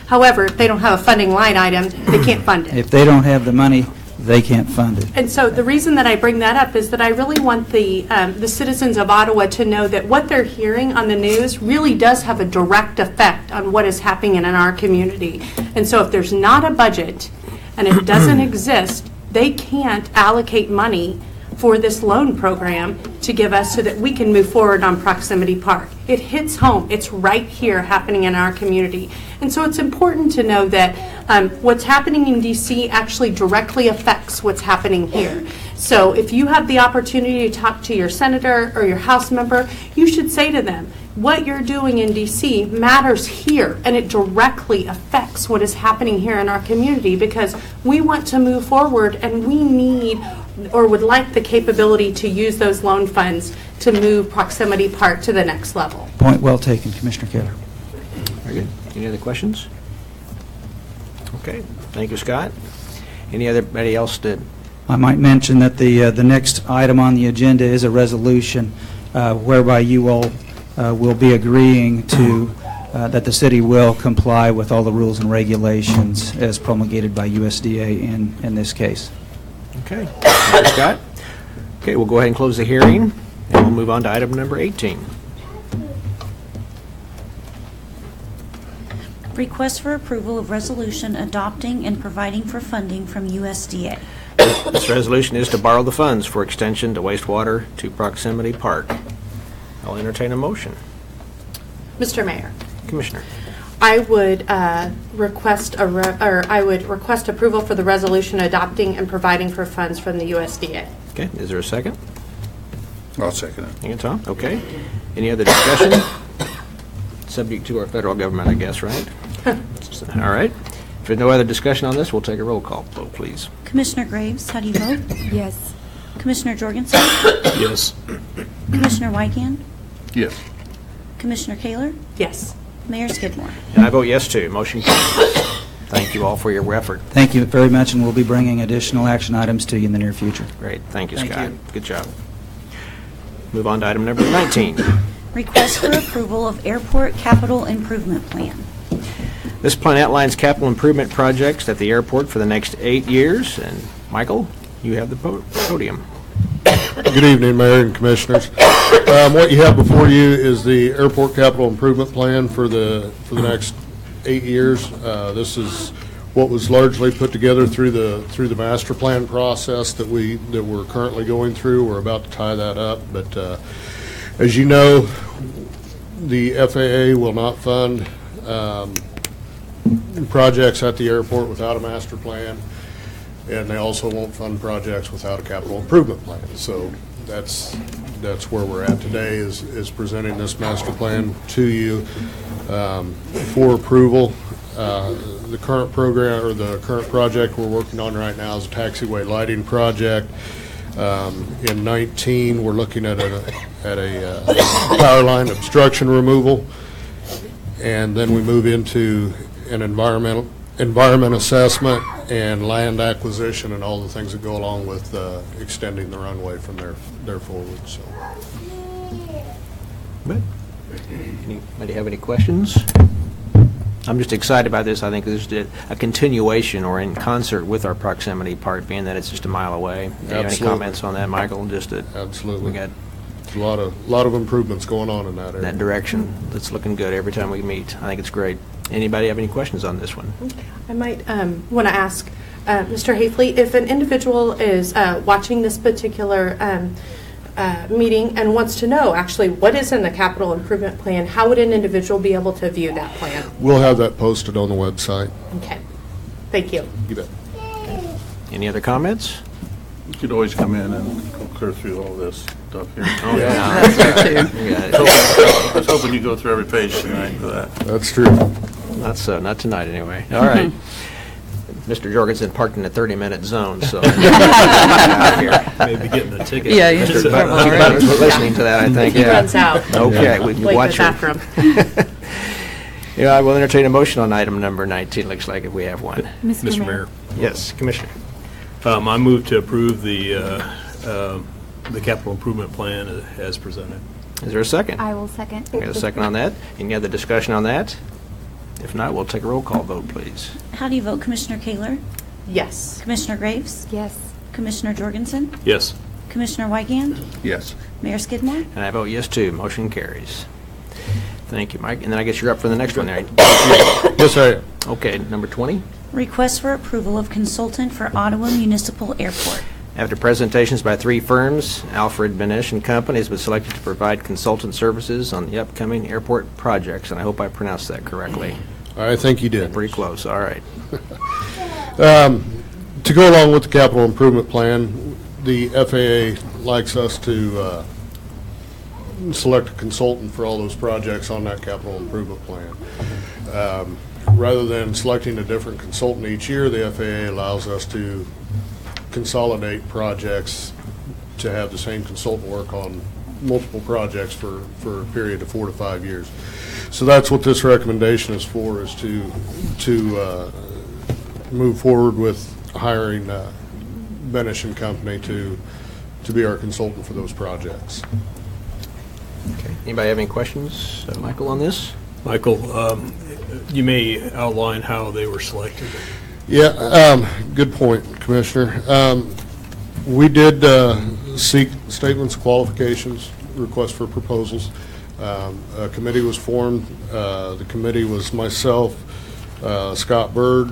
However, if they don't have a funding line item, they can't fund it. If they don't have the money, they can't fund it. And so the reason that I bring that up is that I really want the citizens of Ottawa to know that what they're hearing on the news really does have a direct effect on what is happening in our community. And so if there's not a budget and it doesn't exist, they can't allocate money for this loan program to give us so that we can move forward on Proximity Park. It hits home. It's right here happening in our community. And so it's important to know that what's happening in DC actually directly affects what's happening here. So if you have the opportunity to talk to your senator or your House member, you should say to them, what you're doing in DC matters here, and it directly affects what is happening here in our community, because we want to move forward and we need or would like the capability to use those loan funds to move Proximity Park to the next level. Point well taken, Commissioner Keller. Very good. Any other questions? Okay. Thank you, Scott. Anybody else that? I might mention that the next item on the agenda is a resolution whereby you all will be agreeing to that the city will comply with all the rules and regulations as promulgated by USDA in this case. Okay. Thank you, Scott. Okay, we'll go ahead and close the hearing, and we'll move on to item number 18. Request for approval of resolution adopting and providing for funding from USDA. This resolution is to borrow the funds for extension to wastewater to Proximity Park. I'll entertain a motion. Mr. Mayor, Commissioner. I would request approval for the resolution adopting and providing for funds from the USDA. Okay, is there a second? I'll second it. Thank you, Tom. Okay. Any other discussion? Subject to our federal government, I guess, right? All right. If there's no other discussion on this, we'll take a roll call vote, please. Commissioner Graves, how do you vote? Yes. Commissioner Jorgensen? Yes. Commissioner Wygand? Yes. Commissioner Kaler? Yes. Mayor Skidmore? And I vote yes, too. Motion carries. Thank you all for your effort. Thank you very much, and we'll be bringing additional action items to you in the near future. Great. Thank you, Thank Scott. you. Good job. Move on to item number 19. Request for approval of Airport Capital Improvement Plan. This plan outlines capital improvement projects at the airport for the next 8 years. And Michael, you have the podium. Good evening, Mayor and Commissioners. What you have before you is the Airport Capital Improvement Plan for the next 8 years. This is what was largely put together through the master plan process that we're currently going through. We're about to tie that up, but as you know, the FAA will not fund projects at the airport without a master plan, and they also won't fund projects without a capital improvement plan. So that's where we're at today, is presenting this master plan to you for approval. The current program, or the current project we're working on right now, is a taxiway lighting project. In 19, we're looking at a power line obstruction removal, and then we move into an environment assessment and land acquisition and all the things that go along with extending the runway from there forward. So. Anybody have any questions? I'm just excited about this. I think this is a continuation or in concert with our proximity part, being that it's just a mile away. Do you have any comments on that, Michael? Absolutely. We got a lot of improvements going on in that area. That direction. It's looking good every time we meet. I think it's great. Anybody have any questions on this one? I might want to ask Mr. Hafley, if an individual is watching this particular meeting and wants to know actually what is in the capital improvement plan, how would an individual be able to view that plan? We'll have that posted on the website. Okay. Thank you. You bet. Any other comments? You could always come in and go clear through all this stuff here. Oh, yeah. I was hoping you'd go through every page tonight for that. That's true. Not so. Not tonight, anyway. All right. Mr. Jorgensen parked in a 30-minute zone, so Maybe getting a ticket. Yeah, you Mr. should Butters was listening to that, I think. He Yeah. runs out. Okay, we can Blake watch is her. after him. Yeah, I will entertain a motion on item number 19. Looks like if we have one. Mr. Mayor, Yes, Commissioner. I move to approve the capital improvement plan as presented. Is there a second? I will second. We got a second on that. Any other discussion on that? If not, we'll take a roll call vote, please. How do you vote, Commissioner Kaler? Yes. Commissioner Graves? Yes. Commissioner Jorgensen? Yes. Commissioner Wygand? Yes. Mayor Skidmore? And I vote yes, too. Motion carries. Thank you, Mike. And then I guess you're up for the next one there. Yes, I am. Okay, number 20. Request for approval of consultant for Ottawa Municipal Airport. After presentations by 3 firms, Alfred Benish and Company has been selected to provide consultant services on the upcoming airport projects, and I hope I pronounced that correctly. I think you did. Pretty close. All right. To go along with the capital improvement plan, the FAA likes us to select a consultant for all those projects on that capital improvement plan. Rather than selecting a different consultant each year, the FAA allows us to consolidate projects to have the same consultant work on multiple projects for a period of 4 to 5 years. So that's what this recommendation is for, is to move forward with hiring Benish and Company to be our consultant for those projects. Okay. Anybody have any questions, Michael, on this? Michael, you may outline how they were selected. Yeah, good point, Commissioner. We did seek statements of qualifications, requests for proposals. A committee was formed. The committee was myself, Scott Bird,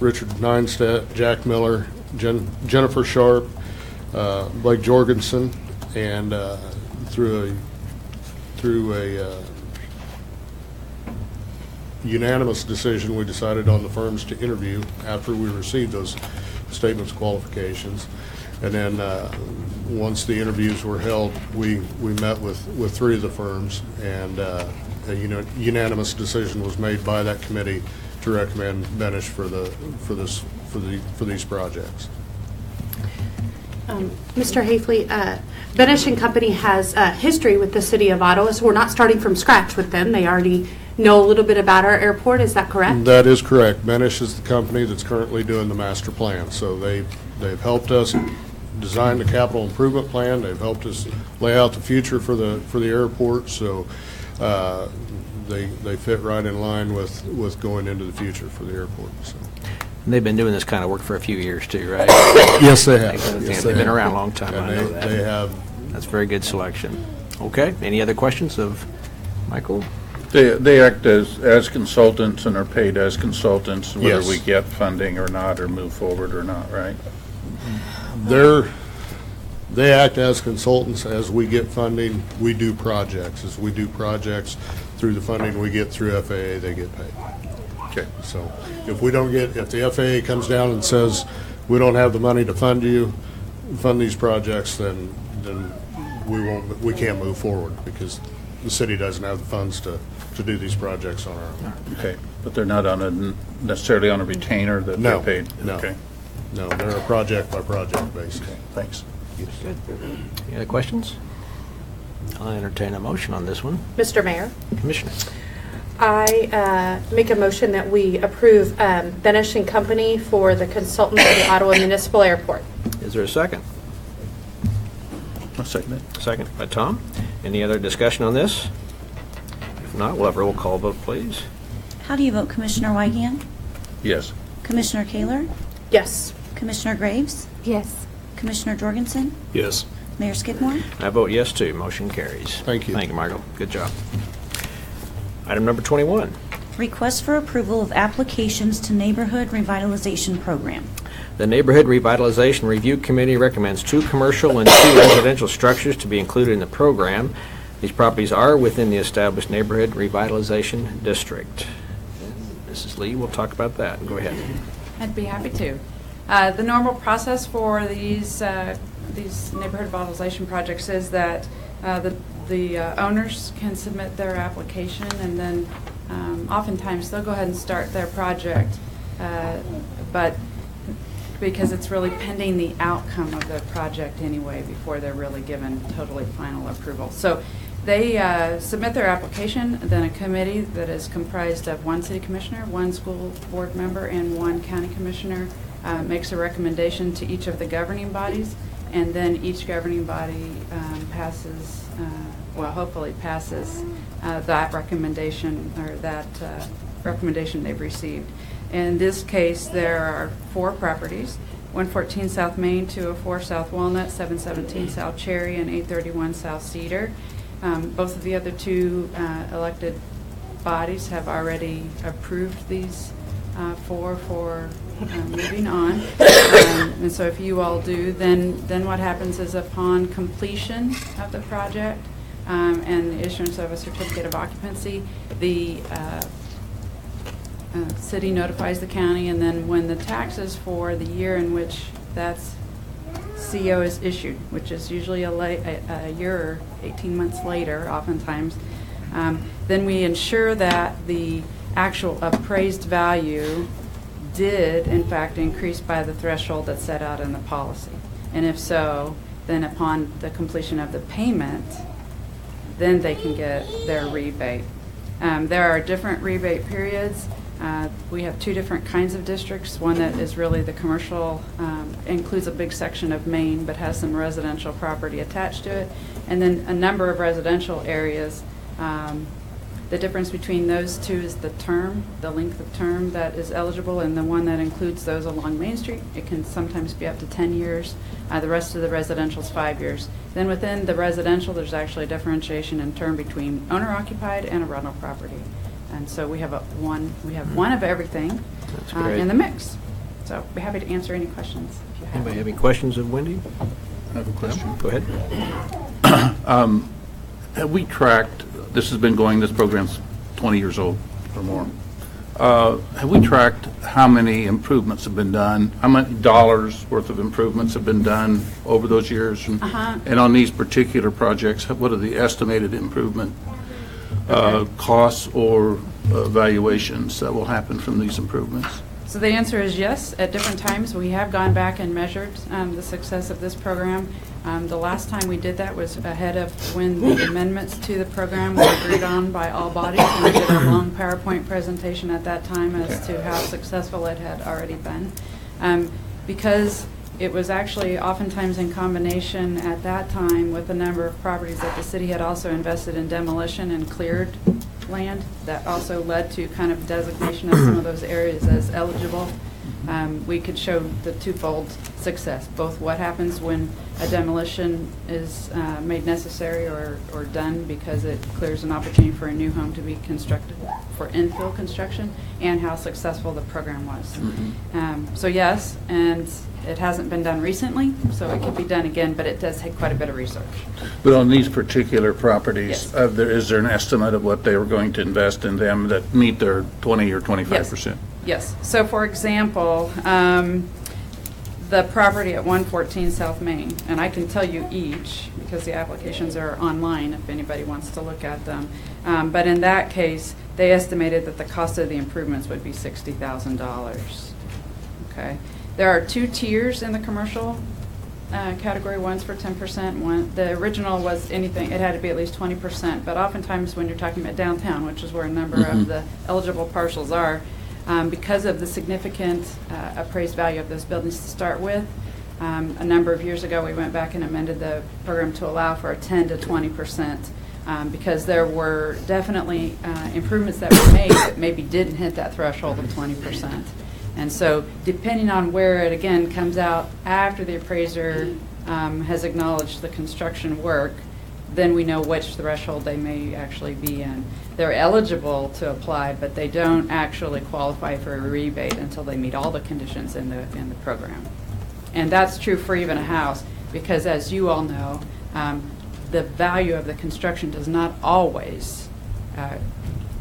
Richard Neinstedt, Jack Miller, Jennifer Sharp, Blake Jorgensen, and through a unanimous decision, we decided on the firms to interview after we received those statements of qualifications. And then once the interviews were held, we met with 3 of the firms, and a unanimous decision was made by that committee to recommend Benish for these projects. Mr. Hafley, Benish and Company has history with the City of Ottawa, so we're not starting from scratch with them. They already know a little bit about our airport. Is that correct? That is correct. Benish is the company that's currently doing the master plan. So they've helped us design the capital improvement plan. They've helped us lay out the future for the airport. So they fit right in line with going into the future for the airport. So. And they've been doing this kind of work for a few years too, right? Yes, they have. They've been around a long time. And I know that. They have. That's a very good selection. Okay. Any other questions of Michael? They act as consultants and are paid as consultants, whether Yes. we get funding or not, or move forward or not, right? They act as consultants. As we get funding, we do projects. As we do projects through the funding we get through FAA, they get paid. Okay. So if the FAA comes down and says, we don't have the money to fund these projects, then we can't move forward because the city doesn't have the funds to do these projects on our own. Okay, but they're not necessarily on a retainer that No, they're paid? no. Okay. No, they're a project-by-project basis. Okay, thanks. Good. Any other questions? I'll entertain a motion on this one. Mr. Mayor, Commissioner. I make a motion that we approve Benish and Company for the consultant for the Ottawa Municipal Airport. Is there a second? I'll second it. Second by Tom. Any other discussion on this? If not, we'll have a roll call vote, please. How do you vote, Commissioner Wygand? Yes. Commissioner Kaler? Yes. Commissioner Graves? Yes. Commissioner Jorgensen? Yes. Mayor Skidmore? I vote yes, too. Motion carries. Thank you. Thank you, Michael. Good job. Item number 21. Request for approval of applications to Neighborhood Revitalization Program. The Neighborhood Revitalization Review Committee recommends 2 commercial and 2 residential structures to be included in the program. These properties are within the established Neighborhood Revitalization District. Mrs. Lee will talk about that. Go ahead. I'd be happy to. The normal process for these neighborhood revitalization projects is that the owners can submit their application, and then oftentimes they'll go ahead and start their project, but because it's really pending the outcome of the project anyway before they're really given totally final approval. So they submit their application, then a committee that is comprised of 1 city commissioner, 1 school board member, and 1 county commissioner makes a recommendation to each of the governing bodies, and then each governing body passes, hopefully passes that recommendation, or that recommendation they've received. In this case, there are 4 properties: 114 South Main, 204 South Walnut, 717 South Cherry, and 831 South Cedar. Both of the other 2 elected bodies have already approved these 4 for moving on. And so if you all do, then what happens is upon completion of the project and the issuance of a certificate of occupancy, the city notifies the county, and then when the taxes for the year in which that CO is issued, which is usually a year or 18 months later, oftentimes, then we ensure that the actual appraised value did, in fact, increase by the threshold that's set out in the policy. And if so, then upon the completion of the payment, then they can get their rebate. There are different rebate periods. We have 2 different kinds of districts. One that is really the commercial, includes a big section of Maine, but has some residential property attached to it. And then a number of residential areas. The difference between those 2 is the term, the length of term that is eligible, and the one that includes those along Main Street. It can sometimes be up to 10 years. The rest of the residential is 5 years. Then within the residential, there's actually a differentiation in term between owner-occupied and a rental property. And so we have one of everything That's great. in the mix. So be happy to answer any questions if you have. Anybody have any questions of Wendy? I have a question. Go ahead. Have we tracked, this program's 20 years old or more. Have we tracked how many improvements have been done? How many dollars worth of improvements have been done over those years? And on these particular projects, what are the estimated improvement costs or valuations that will happen from these improvements? So the answer is yes. At different times, we have gone back and measured the success of this program. The last time we did that was ahead of when the amendments to the program were agreed on by all bodies, and we did a long PowerPoint presentation at that time as to how successful it had already been. Because it was actually oftentimes in combination at that time with a number of properties that the city had also invested in demolition and cleared land, that also led to kind of designation of some of those areas as eligible. We could show the twofold success, both what happens when a demolition is made necessary or done because it clears an opportunity for a new home to be constructed for infill construction, and how successful the program was. So yes, and it hasn't been done recently, so it could be done again, but it does take quite a bit of research. But on these particular properties, Yes. is there an estimate of what they were going to invest in them that meet their 20 or 25%? Yes. So for example, the property at 114 South Main, and I can tell you each because the applications are online if anybody wants to look at them. But in that case, they estimated that the cost of the improvements would be $60,000. Okay. There are two tiers in the commercial category. One's for 10%. The original was anything, it had to be at least 20%. But oftentimes when you're talking about downtown, which is where a number of the eligible parcels are, because of the significant appraised value of those buildings to start with, a number of years ago we went back and amended the program to allow for a 10 to 20%. Because there were definitely improvements that were made that maybe didn't hit that threshold of 20%. And so depending on where it, again, comes out after the appraiser has acknowledged the construction work, then we know which threshold they may actually be in. They're eligible to apply, but they don't actually qualify for a rebate until they meet all the conditions in the program. And that's true for even a house, because as you all know, the value of the construction does not always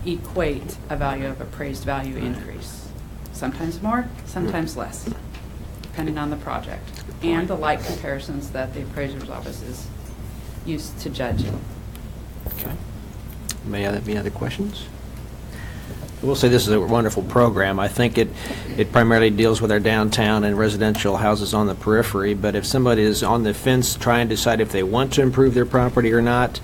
equate a value of appraised value increase. Sometimes more, sometimes less, depending on the project and the like comparisons that the appraiser's office is used to judge. Okay. May I have any other questions? I will say this is a wonderful program. I think it primarily deals with our downtown and residential houses on the periphery, but if somebody is on the fence trying to decide if they want to improve their property or not,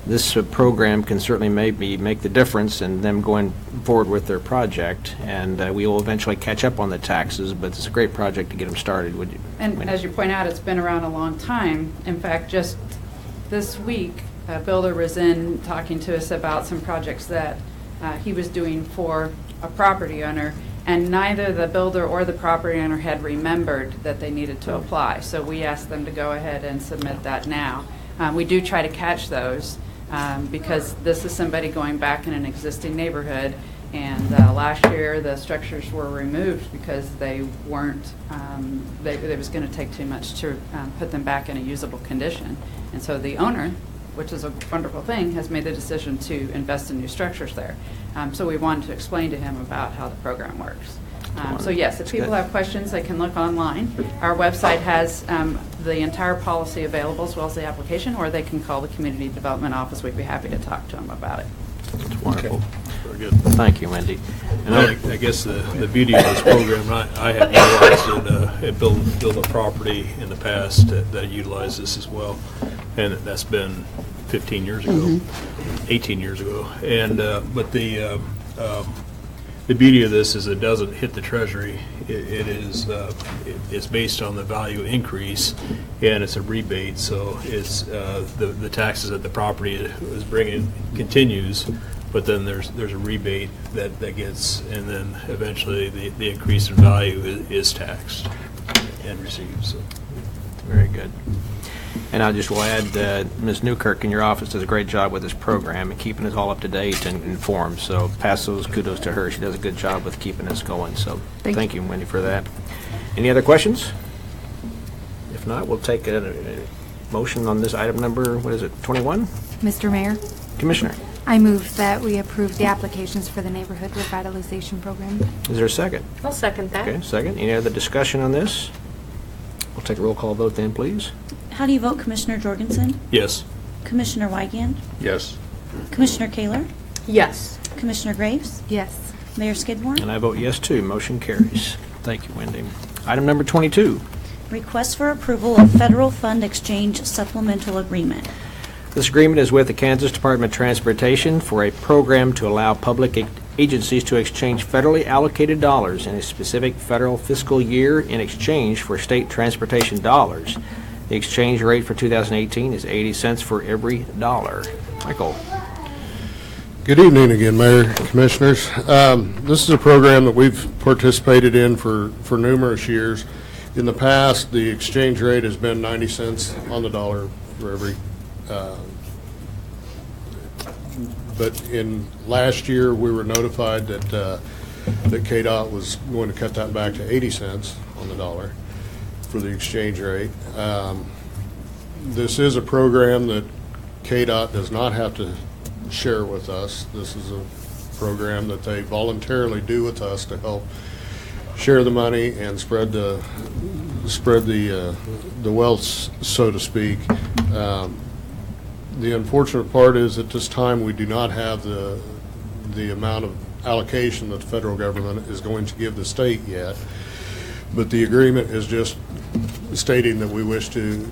this program can certainly maybe make the difference in them going forward with their project, and we will eventually catch up on the taxes, but it's a great project to get them started. Would you? And as you point out, it's been around a long time. In fact, just this week, a builder was in talking to us about some projects that he was doing for a property owner, and neither the builder or the property owner had remembered that they needed to apply. So we asked them to go ahead and submit that now. We do try to catch those because this is somebody going back in an existing neighborhood, and last year the structures were removed because they weren't, it was going to take too much to put them back in a usable condition. And so the owner, which is a wonderful thing, has made the decision to invest in new structures there. So we wanted to explain to him about how the program works. So yes, if people have questions, they can look online. Our website has the entire policy available as well as the application, or they can call the Community Development Office. We'd be happy to talk to them about it. That's wonderful. Very good. Thank you, Wendy. And I guess the beauty of this program, I have utilized it, built a property in the past that utilized this as well, and that's been 15 years ago, 18 years ago. And but the beauty of this is it doesn't hit the treasury. It's based on the value increase, and it's a rebate. So it's the taxes that the property is bringing continues, but then there's a rebate that gets, and then eventually the increase in value is taxed and received. So. Very good. And I just will add, Ms. Newkirk in your office does a great job with this program and keeping us all up to date and informed. So pass those kudos to her. She does a good job with keeping us going. So thank you, Wendy, for that. Any other questions? If not, we'll take a motion on this item number, 21? Mr. Mayor, Commissioner, I move that we approve the applications for the Neighborhood Revitalization Program. is there a second? I'll second that. Okay, second. Any other discussion on this? We'll take a roll call vote then, please. How do you vote, Commissioner Jorgensen? Yes. Commissioner Wygand? Yes. Commissioner Kaler? Yes. Commissioner Graves? Yes. Mayor Skidmore? And I vote yes, too. Motion carries. Thank you, Wendy. Item number 22. Request for approval of federal fund exchange supplemental agreement. This agreement is with the Kansas Department of Transportation for a program to allow public agencies to exchange federally allocated dollars in a specific federal fiscal year in exchange for state transportation dollars. The exchange rate for 2018 is 80 cents for every dollar. Michael. Good evening again, Mayor, Commissioners. This is a program that we've participated in for numerous years. In the past, the exchange rate has been 90 cents on the dollar for every, but in last year, we were notified that KDOT was going to cut that back to 80 cents on the dollar for the exchange rate. This is a program that KDOT does not have to share with us. This is a program that they voluntarily do with us to help share the money and spread the wealth, so to speak. The unfortunate part is at this time we do not have the amount of allocation that the federal government is going to give the state yet. But the agreement is just stating that we wish to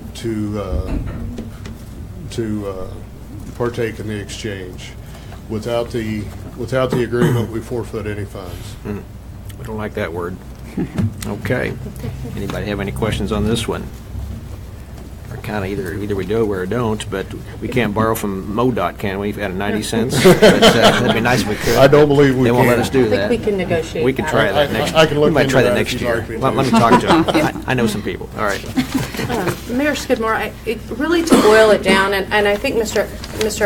partake in the exchange. Without the agreement, we forfeit any funds. We don't like that word. Okay. Anybody have any questions on this one? Or kind of either we do or we don't, but we can't borrow from MoDOT, can we? At 90 cents? But, that'd be nice if we could. I don't believe we They won't can. let us do I that. think we can negotiate We could that. try that next. I can look We might into try that that next if you'd year. like me to. Let me talk to them. I know some people. All right. Mayor Skidmore, really to boil it down, and I think Mr.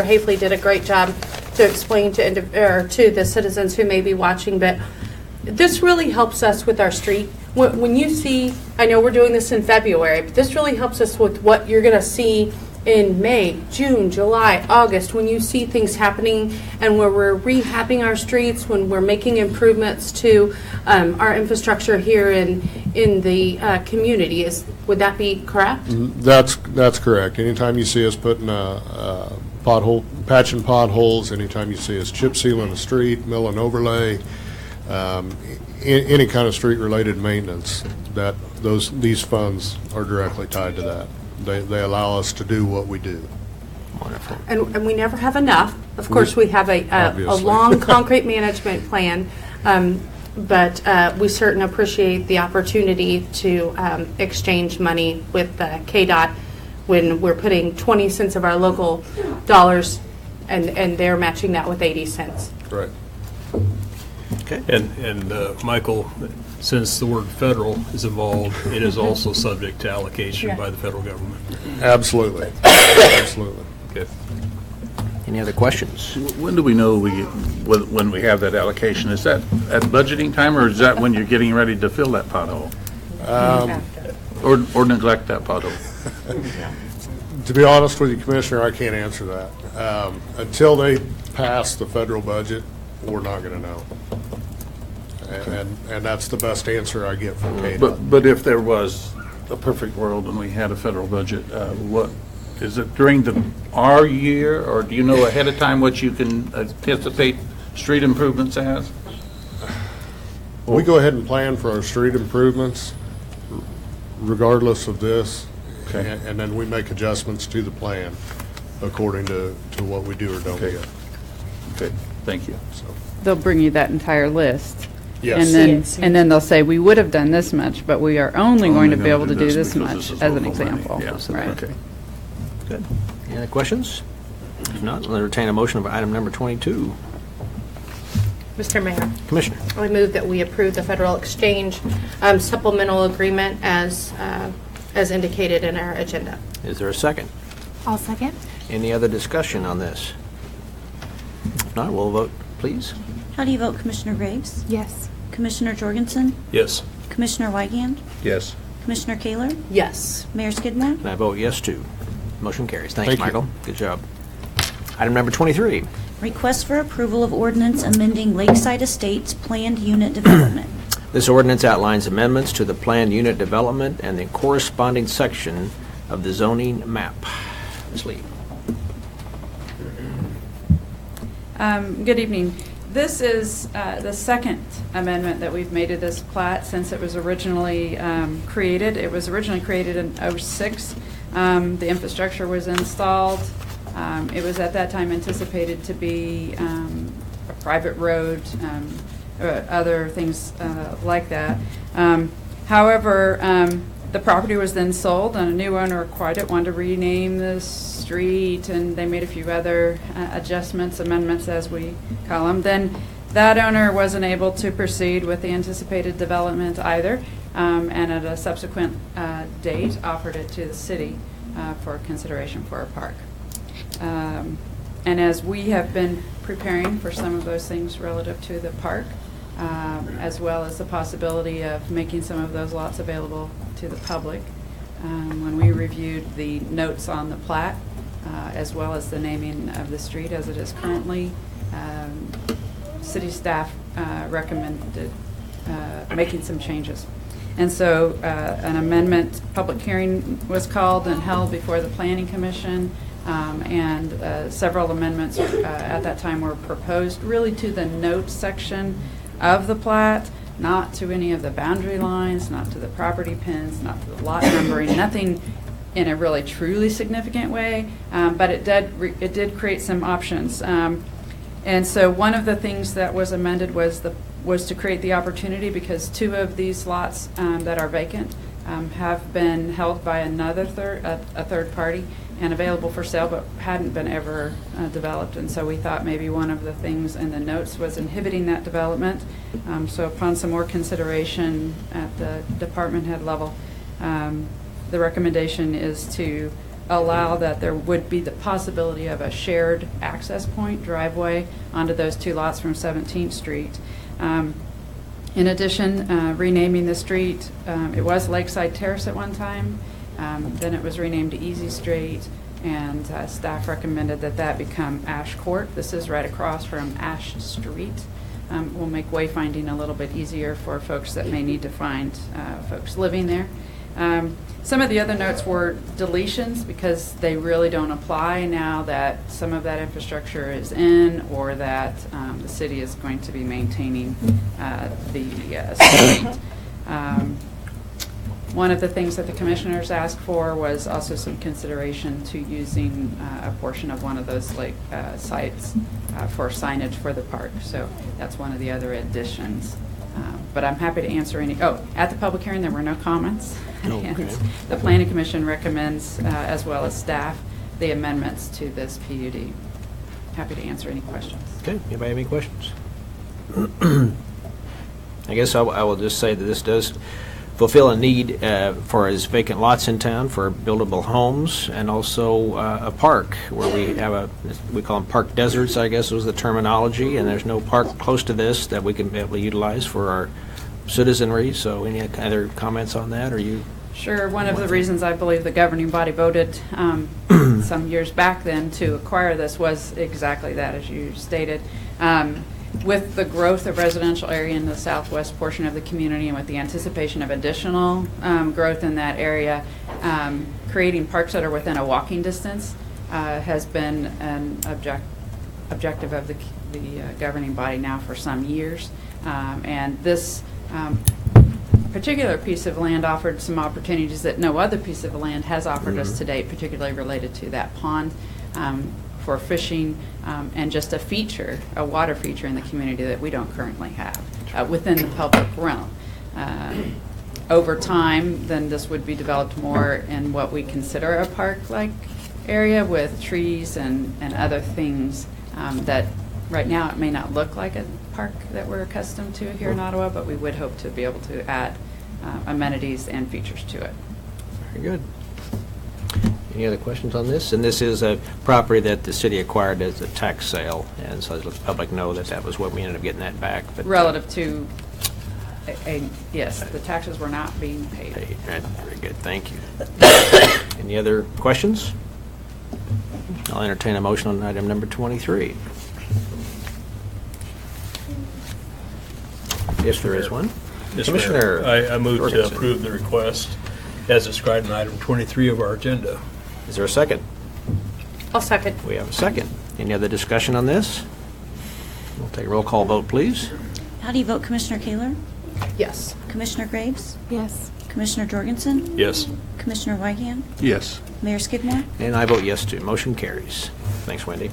Hafley did a great job to explain to the citizens who may be watching, but this really helps us with our street. When you see, I know we're doing this in February, but this really helps us with what you're going to see in May, June, July, August, when you see things happening and where we're rehabbing our streets, when we're making improvements to our infrastructure here in the community. Would that be correct? That's correct. Anytime you see us putting patching potholes, anytime you see us chip sealing a street, mill and overlay, any kind of street-related maintenance, these funds are directly tied to that. They allow us to do what we do. Wonderful. And we never have enough. Of course, we have a Obviously. long concrete management plan, but we certainly appreciate the opportunity to exchange money with KDOT when we're putting 20 cents of our local dollars and they're matching that with 80 cents. Right. Okay. And Michael, since the word federal is involved, it is also subject to allocation by the federal government. Absolutely. Absolutely. Okay. Any other questions? When do we know when we have that allocation? Is that at budgeting time, or is that when you're getting ready to fill that pothole? Or neglect that pothole? To be honest with you, Commissioner, I can't answer that. Until they pass the federal budget, we're not going to know. And that's the best answer I get from KDOT. But if there was a perfect world and we had a federal budget, what is it during our year, or do you know ahead of time what you can anticipate street improvements as? We go ahead and plan for our street improvements regardless of this, Okay. and then we make adjustments to the plan according to what we do or don't Okay. get. Okay, thank you. So, They'll bring you that entire list. yes. And then they'll say, we would have done this much, but we are only going to be gonna able to do this because much, is as an local money. example. Yes, Right. okay. Good. Any other questions? If not, I'll entertain a motion of item number 22. Mr. Mayor, Commissioner. I move that we approve the federal exchange supplemental agreement as indicated in our agenda. Is there a second? I'll second. Any other discussion on this? If not, we'll vote, please. How do you vote, Commissioner Graves? Yes. Commissioner Jorgensen? Yes. Commissioner Wygand? Yes. Commissioner Kaler? Yes. Mayor Skidmore? And I vote yes, too. Motion carries. Thanks, Thank you. Michael. Good job. Item number 23. Request for approval of ordinance amending Lakeside Estates planned unit development. This ordinance outlines amendments to the planned unit development and the corresponding section of the zoning map. Ms. Lee. Good evening. This is the second amendment that we've made to this plat since it was originally created. It was originally created in '06. The infrastructure was installed. It was at that time anticipated to be a private road, or other things like that. However, the property was then sold and a new owner acquired it, wanted to rename the street, and they made a few other adjustments, amendments as we call them. Then that owner wasn't able to proceed with the anticipated development either, and at a subsequent date offered it to the city for consideration for a park. And as we have been preparing for some of those things relative to the park, as well as the possibility of making some of those lots available to the public, when we reviewed the notes on the plat, as well as the naming of the street as it is currently, city staff recommended making some changes. And so an amendment, public hearing was called and held before the Planning Commission, and several amendments at that time were proposed really to the notes section of the plat, not to any of the boundary lines, not to the property pins, not to the lot numbering, nothing in a really truly significant way, but it did create some options. And so one of the things that was amended was to create the opportunity, because two of these lots that are vacant have been held by a third party and available for sale, but hadn't been ever developed. And so we thought maybe one of the things in the notes was inhibiting that development. So upon some more consideration at the department head level, the recommendation is to allow that there would be the possibility of a shared access point driveway onto those two lots from 17th Street. In addition, renaming the street, it was Lakeside Terrace at one time. Then it was renamed to Easy Street, and staff recommended that that become Ash Court. This is right across from Ash Street. Will make wayfinding a little bit easier for folks that may need to find folks living there. Some of the other notes were deletions because they really don't apply now that some of that infrastructure is in, or that the city is going to be maintaining the street. One of the things that the commissioners asked for was also some consideration to using a portion of one of those sites for signage for the park. So that's one of the other additions. But I'm happy to answer any. Oh, at the public hearing, there were no comments. Okay. And the Planning Commission recommends, as well as staff, the amendments to this PUD. Happy to answer any questions. Okay, anybody have any questions? I guess I will just say that this does fulfill a need for as vacant lots in town for buildable homes, and also a park where we call them park deserts, I guess was the terminology, and there's no park close to this that we can be able to utilize for our citizenry. So any other comments on that, or you? Sure. One of the reasons I believe the governing body voted some years back then to acquire this was exactly that, as you stated. With the growth of residential area in the southwest portion of the community, and with the anticipation of additional growth in that area, creating parks that are within a walking distance has been an objective of the governing body now for some years. And this particular piece of land offered some opportunities that no other piece of land has offered us to date, particularly related to that pond for fishing, and just a water feature in the community that we don't currently have within the public realm. Over time, then this would be developed more in what we consider a park-like area with trees and other things that right now it may not look like a park that we're accustomed to here in Ottawa, but we would hope to be able to add amenities and features to it. Very good. Any other questions on this? And this is a property that the city acquired as a tax sale, and so let the public know that that was what we ended up getting that back. But, Relative to, yes, the taxes were not being paid. Right, very good, thank you. Any other questions? I'll entertain a motion on item number 23. If there is one. Yes, Commissioner Mayor. I move to Jorgensen. approve the request as described in item 23 of our agenda. Is there a second? I'll second. We have a second. Any other discussion on this? We'll take a roll call vote, please. How do you vote, Commissioner Kaler? Yes. Commissioner Graves? Yes. Commissioner Jorgensen? Yes. Commissioner Whitehan? Yes. Mayor Skidmore? And I vote yes, too. Motion carries. Thanks, Wendy.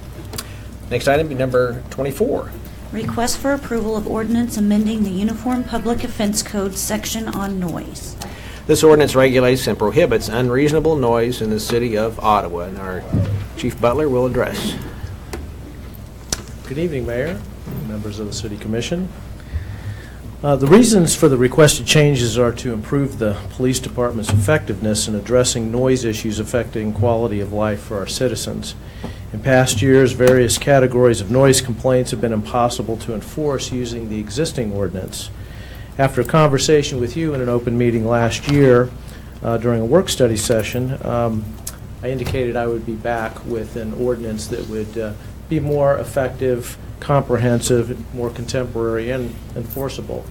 Next item, number 24. Request for approval of ordinance amending the Uniform Public Offense Code section on noise. This ordinance regulates and prohibits unreasonable noise in the city of Ottawa, and our Chief Butler will address. Good evening, Mayor, members of the City Commission. The reasons for the requested changes are to improve the police department's effectiveness in addressing noise issues affecting quality of life for our citizens. In past years, various categories of noise complaints have been impossible to enforce using the existing ordinance. After a conversation with you in an open meeting last year during a work study session, I indicated I would be back with an ordinance that would be more effective, comprehensive, more contemporary, and enforceable.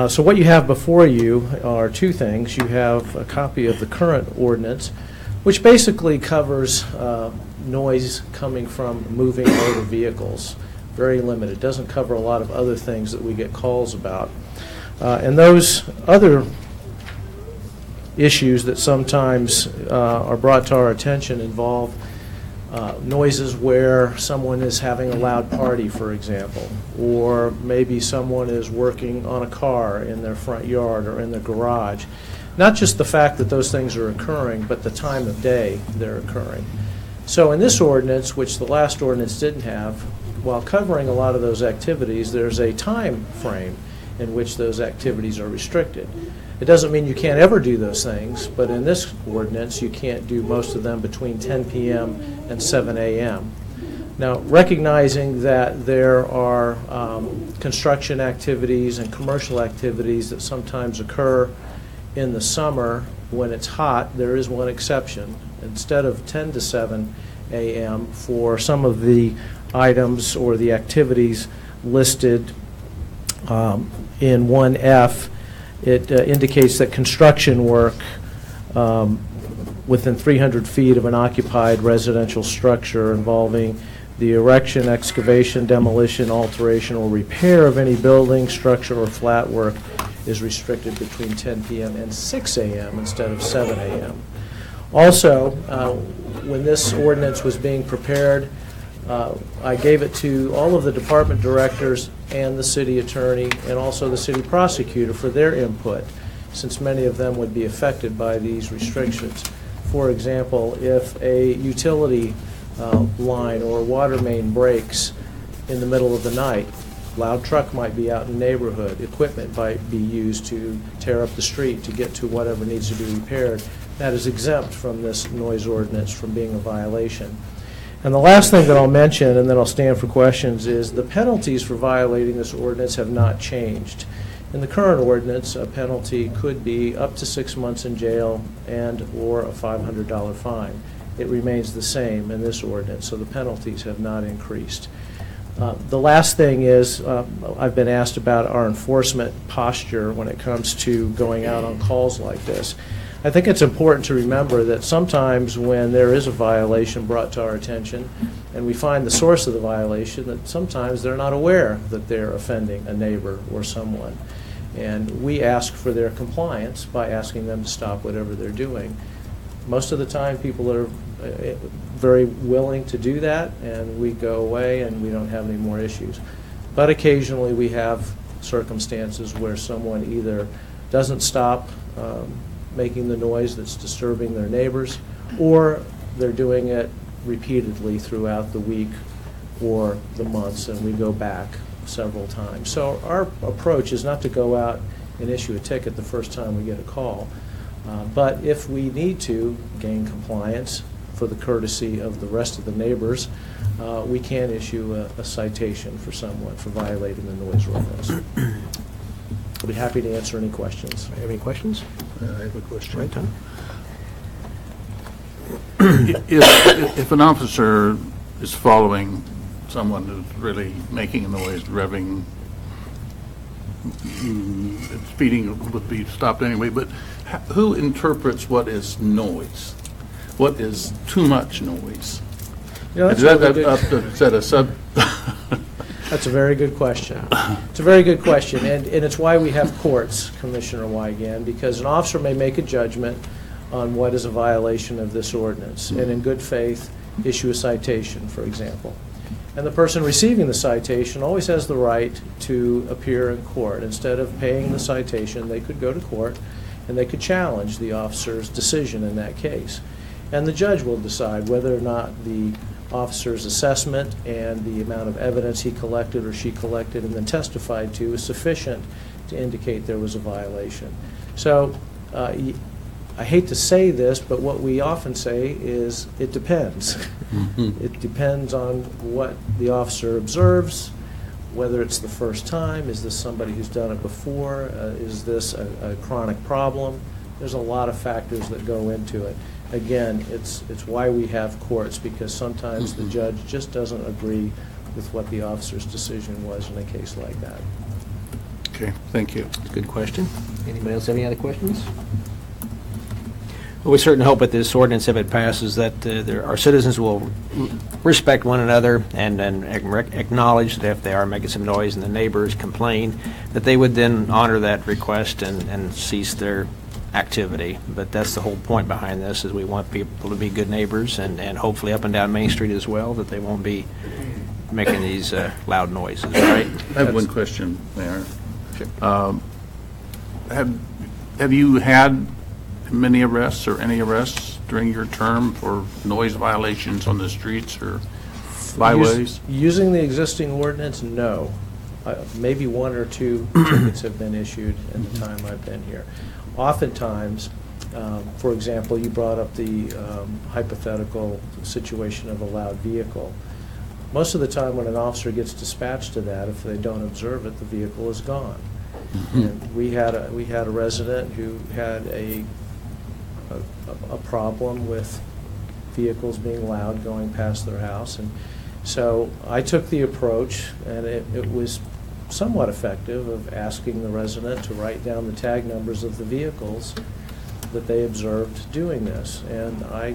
So what you have before you are two things. You have a copy of the current ordinance, which basically covers noise coming from moving motor vehicles. Very limited. Doesn't cover a lot of other things that we get calls about. And those other issues that sometimes are brought to our attention involve noises where someone is having a loud party, for example, or maybe someone is working on a car in their front yard or in their garage. Not just the fact that those things are occurring, but the time of day they're occurring. So in this ordinance, which the last ordinance didn't have, while covering a lot of those activities, there's a time frame in which those activities are restricted. It doesn't mean you can't ever do those things, but in this ordinance, you can't do most of them between 10 p.m. and 7 a.m. Now, recognizing that there are construction activities and commercial activities that sometimes occur in the summer when it's hot, there is one exception. Instead of 10 to 7 a.m. for some of the items or the activities listed in 1F, it indicates that construction work within 300 feet of an occupied residential structure involving the erection, excavation, demolition, alteration, or repair of any building, structure, or flat work is restricted between 10 p.m. and 6 a.m. instead of 7 a.m. Also, when this ordinance was being prepared, I gave it to all of the department directors and the city attorney and also the city prosecutor for their input, since many of them would be affected by these restrictions. For example, if a utility line or water main breaks in the middle of the night, loud truck might be out in the neighborhood, equipment might be used to tear up the street to get to whatever needs to be repaired. That is exempt from this noise ordinance from being a violation. And the last thing that I'll mention, and then I'll stand for questions, is the penalties for violating this ordinance have not changed. In the current ordinance, a penalty could be up to 6 months in jail and or a $500 fine. It remains the same in this ordinance, so the penalties have not increased. The last thing is, I've been asked about our enforcement posture when it comes to going out on calls like this. I think it's important to remember that sometimes when there is a violation brought to our attention and we find the source of the violation, that sometimes they're not aware that they're offending a neighbor or someone. And we ask for their compliance by asking them to stop whatever they're doing. Most of the time people are very willing to do that, and we go away and we don't have any more issues. But occasionally we have circumstances where someone either doesn't stop making the noise that's disturbing their neighbors, or they're doing it repeatedly throughout the week or the months, and we go back several times. So our approach is not to go out and issue a ticket the first time we get a call. But if we need to gain compliance for the courtesy of the rest of the neighbors, we can issue a citation for someone for violating the noise ordinance. I'll be happy to answer any questions. Have any questions? I have a question. Right, Tom? If an officer is following someone who's really making a noise, revving, speeding would be stopped anyway, but who interprets what is noise? What is too much noise? That's Is that a sub? That's a very good question. It's a very good question, and it's why we have courts, Commissioner Wygand, because an officer may make a judgment on what is a violation of this ordinance, and in good faith issue a citation, for example. And the person receiving the citation always has the right to appear in court. Instead of paying the citation, they could go to court and they could challenge the officer's decision in that case. And the judge will decide whether or not the officer's assessment and the amount of evidence he collected or she collected and then testified to is sufficient to indicate there was a violation. So I hate to say this, but what we often say is it depends. It depends on what the officer observes, whether it's the first time, is this somebody who's done it before, is this a chronic problem? There's a lot of factors that go into it. Again, it's why we have courts, because sometimes the judge just doesn't agree with what the officer's decision was in a case like that. Okay, thank you. Good question. Anybody else have any other questions? Well, we certainly hope with this ordinance, if it passes, that our citizens will respect one another and acknowledge that if they are making some noise and the neighbors complain, that they would then honor that request and cease their activity. But that's the whole point behind this, is we want people to be good neighbors, and hopefully up and down Main Street as well, that they won't be making these loud noises, right? I have one question, Mayor. Have you had many arrests or any arrests during your term for noise violations on the streets or byways? Using the existing ordinance, no. Maybe one or two tickets have been issued in the time I've been here. Oftentimes, for example, you brought up the hypothetical situation of a loud vehicle. Most of the time when an officer gets dispatched to that, if they don't observe it, the vehicle is gone. And we had a resident who had a problem with vehicles being loud going past their house, and so I took the approach, and it was somewhat effective, of asking the resident to write down the tag numbers of the vehicles that they observed doing this, and I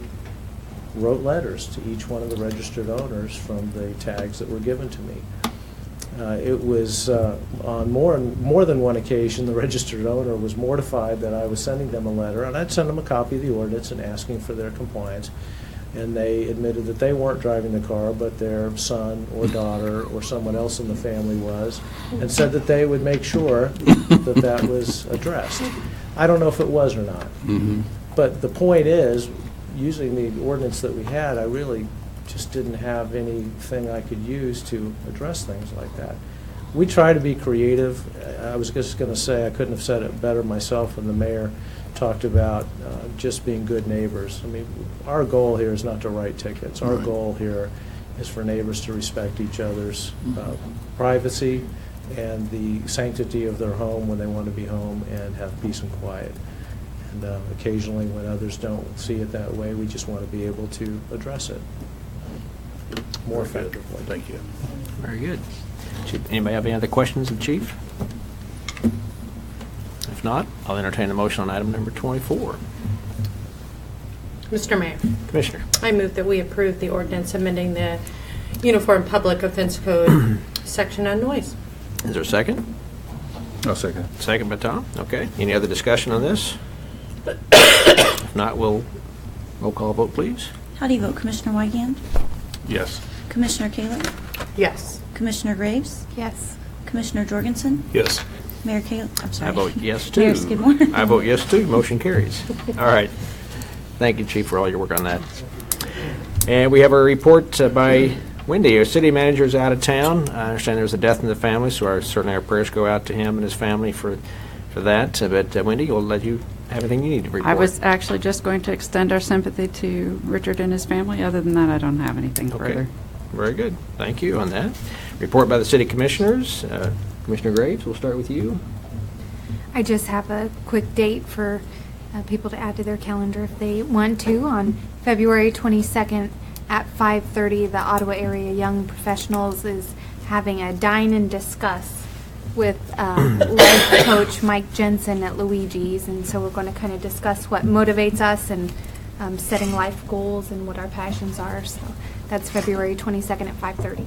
wrote letters to each one of the registered owners from the tags that were given to me. It was on more than one occasion, the registered owner was mortified that I was sending them a letter, and I'd send them a copy of the ordinance and asking for their compliance. And they admitted that they weren't driving the car, but their son or daughter or someone else in the family was, and said that they would make sure that that was addressed. I don't know if it was or not. But the point is, using the ordinance that we had, I really just didn't have anything I could use to address things like that. We try to be creative. I was just going to say, I couldn't have said it better myself when the mayor talked about just being good neighbors. I mean, our goal here is not to write tickets. Our goal here is for neighbors to respect each other's privacy and the sanctity of their home when they want to be home and have peace and quiet. And occasionally when others don't see it that way, we just want to be able to address it more effectively. Thank you. Very good. Anybody have any other questions of the chief? If not, I'll entertain a motion on item number 24. Mr. Mayor. Commissioner. I move that we approve the ordinance amending the Uniform Public Offense Code section on noise. Is there a second? I'll second. Second by Tom. Okay. Any other discussion on this? If not, we'll roll call vote, please. How do you vote, Commissioner Wygand? Yes. Commissioner Kayla? Yes. Commissioner Graves? Yes. Commissioner Jorgensen? Yes. Mayor Kayla? I'm sorry. I vote yes, too. Mayor Skidmore? I vote yes, too. Motion carries. All right. Thank you, Chief, for all your work on that. And we have a report by Wendy. Our city manager is out of town. I understand there's a death in the family, so certainly our prayers go out to him and his family for for that. But Wendy, we'll let you have anything you need to report. I was actually just going to extend our sympathy to Richard and his family. Other than that, I don't have anything further. Very good. Thank you on that. Report by the city commissioners. Commissioner Graves, we'll start with you. I just have a quick date for people to add to their calendar if they want to. On February 22nd at 5:30, the Ottawa Area Young Professionals is having a dine and discuss with life coach Mike Jensen at Luigi's, and so we're going to kind of discuss what motivates us and setting life goals and what our passions are. So that's February 22nd at 5:30.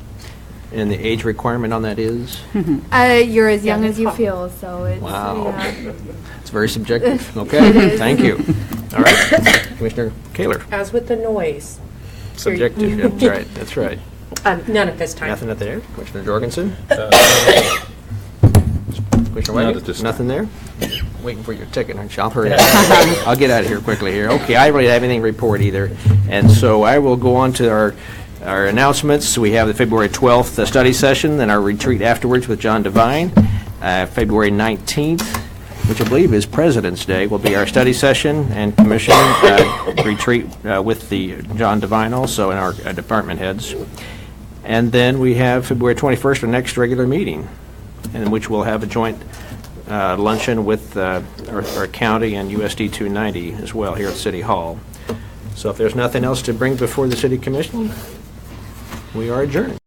And the age requirement on that is? You're as young as you feel, so it's... Wow. Yeah. It's very subjective. Okay, thank you. All right, Commissioner Kaler. As with the noise. Subjective, yeah, that's right, that's right. None at this time. Nothing at there. Commissioner Jorgensen? Commissioner Not White? at this Nothing there? Waiting for your ticket, aren't you? I'll hurry up. I'll get out of here quickly here. Okay, I don't really have anything to report either. And so I will go on to our announcements. We have the February 12th study session, then our retreat afterwards with John Devine. February 19th, which I believe is President's Day, will be our study session and commission retreat with the John Devine also and our department heads. And then we have February 21st, our next regular meeting, in which we'll have a joint luncheon with our county and USD 290 as well here at City Hall. So if there's nothing else to bring before the City Commission, we are adjourned.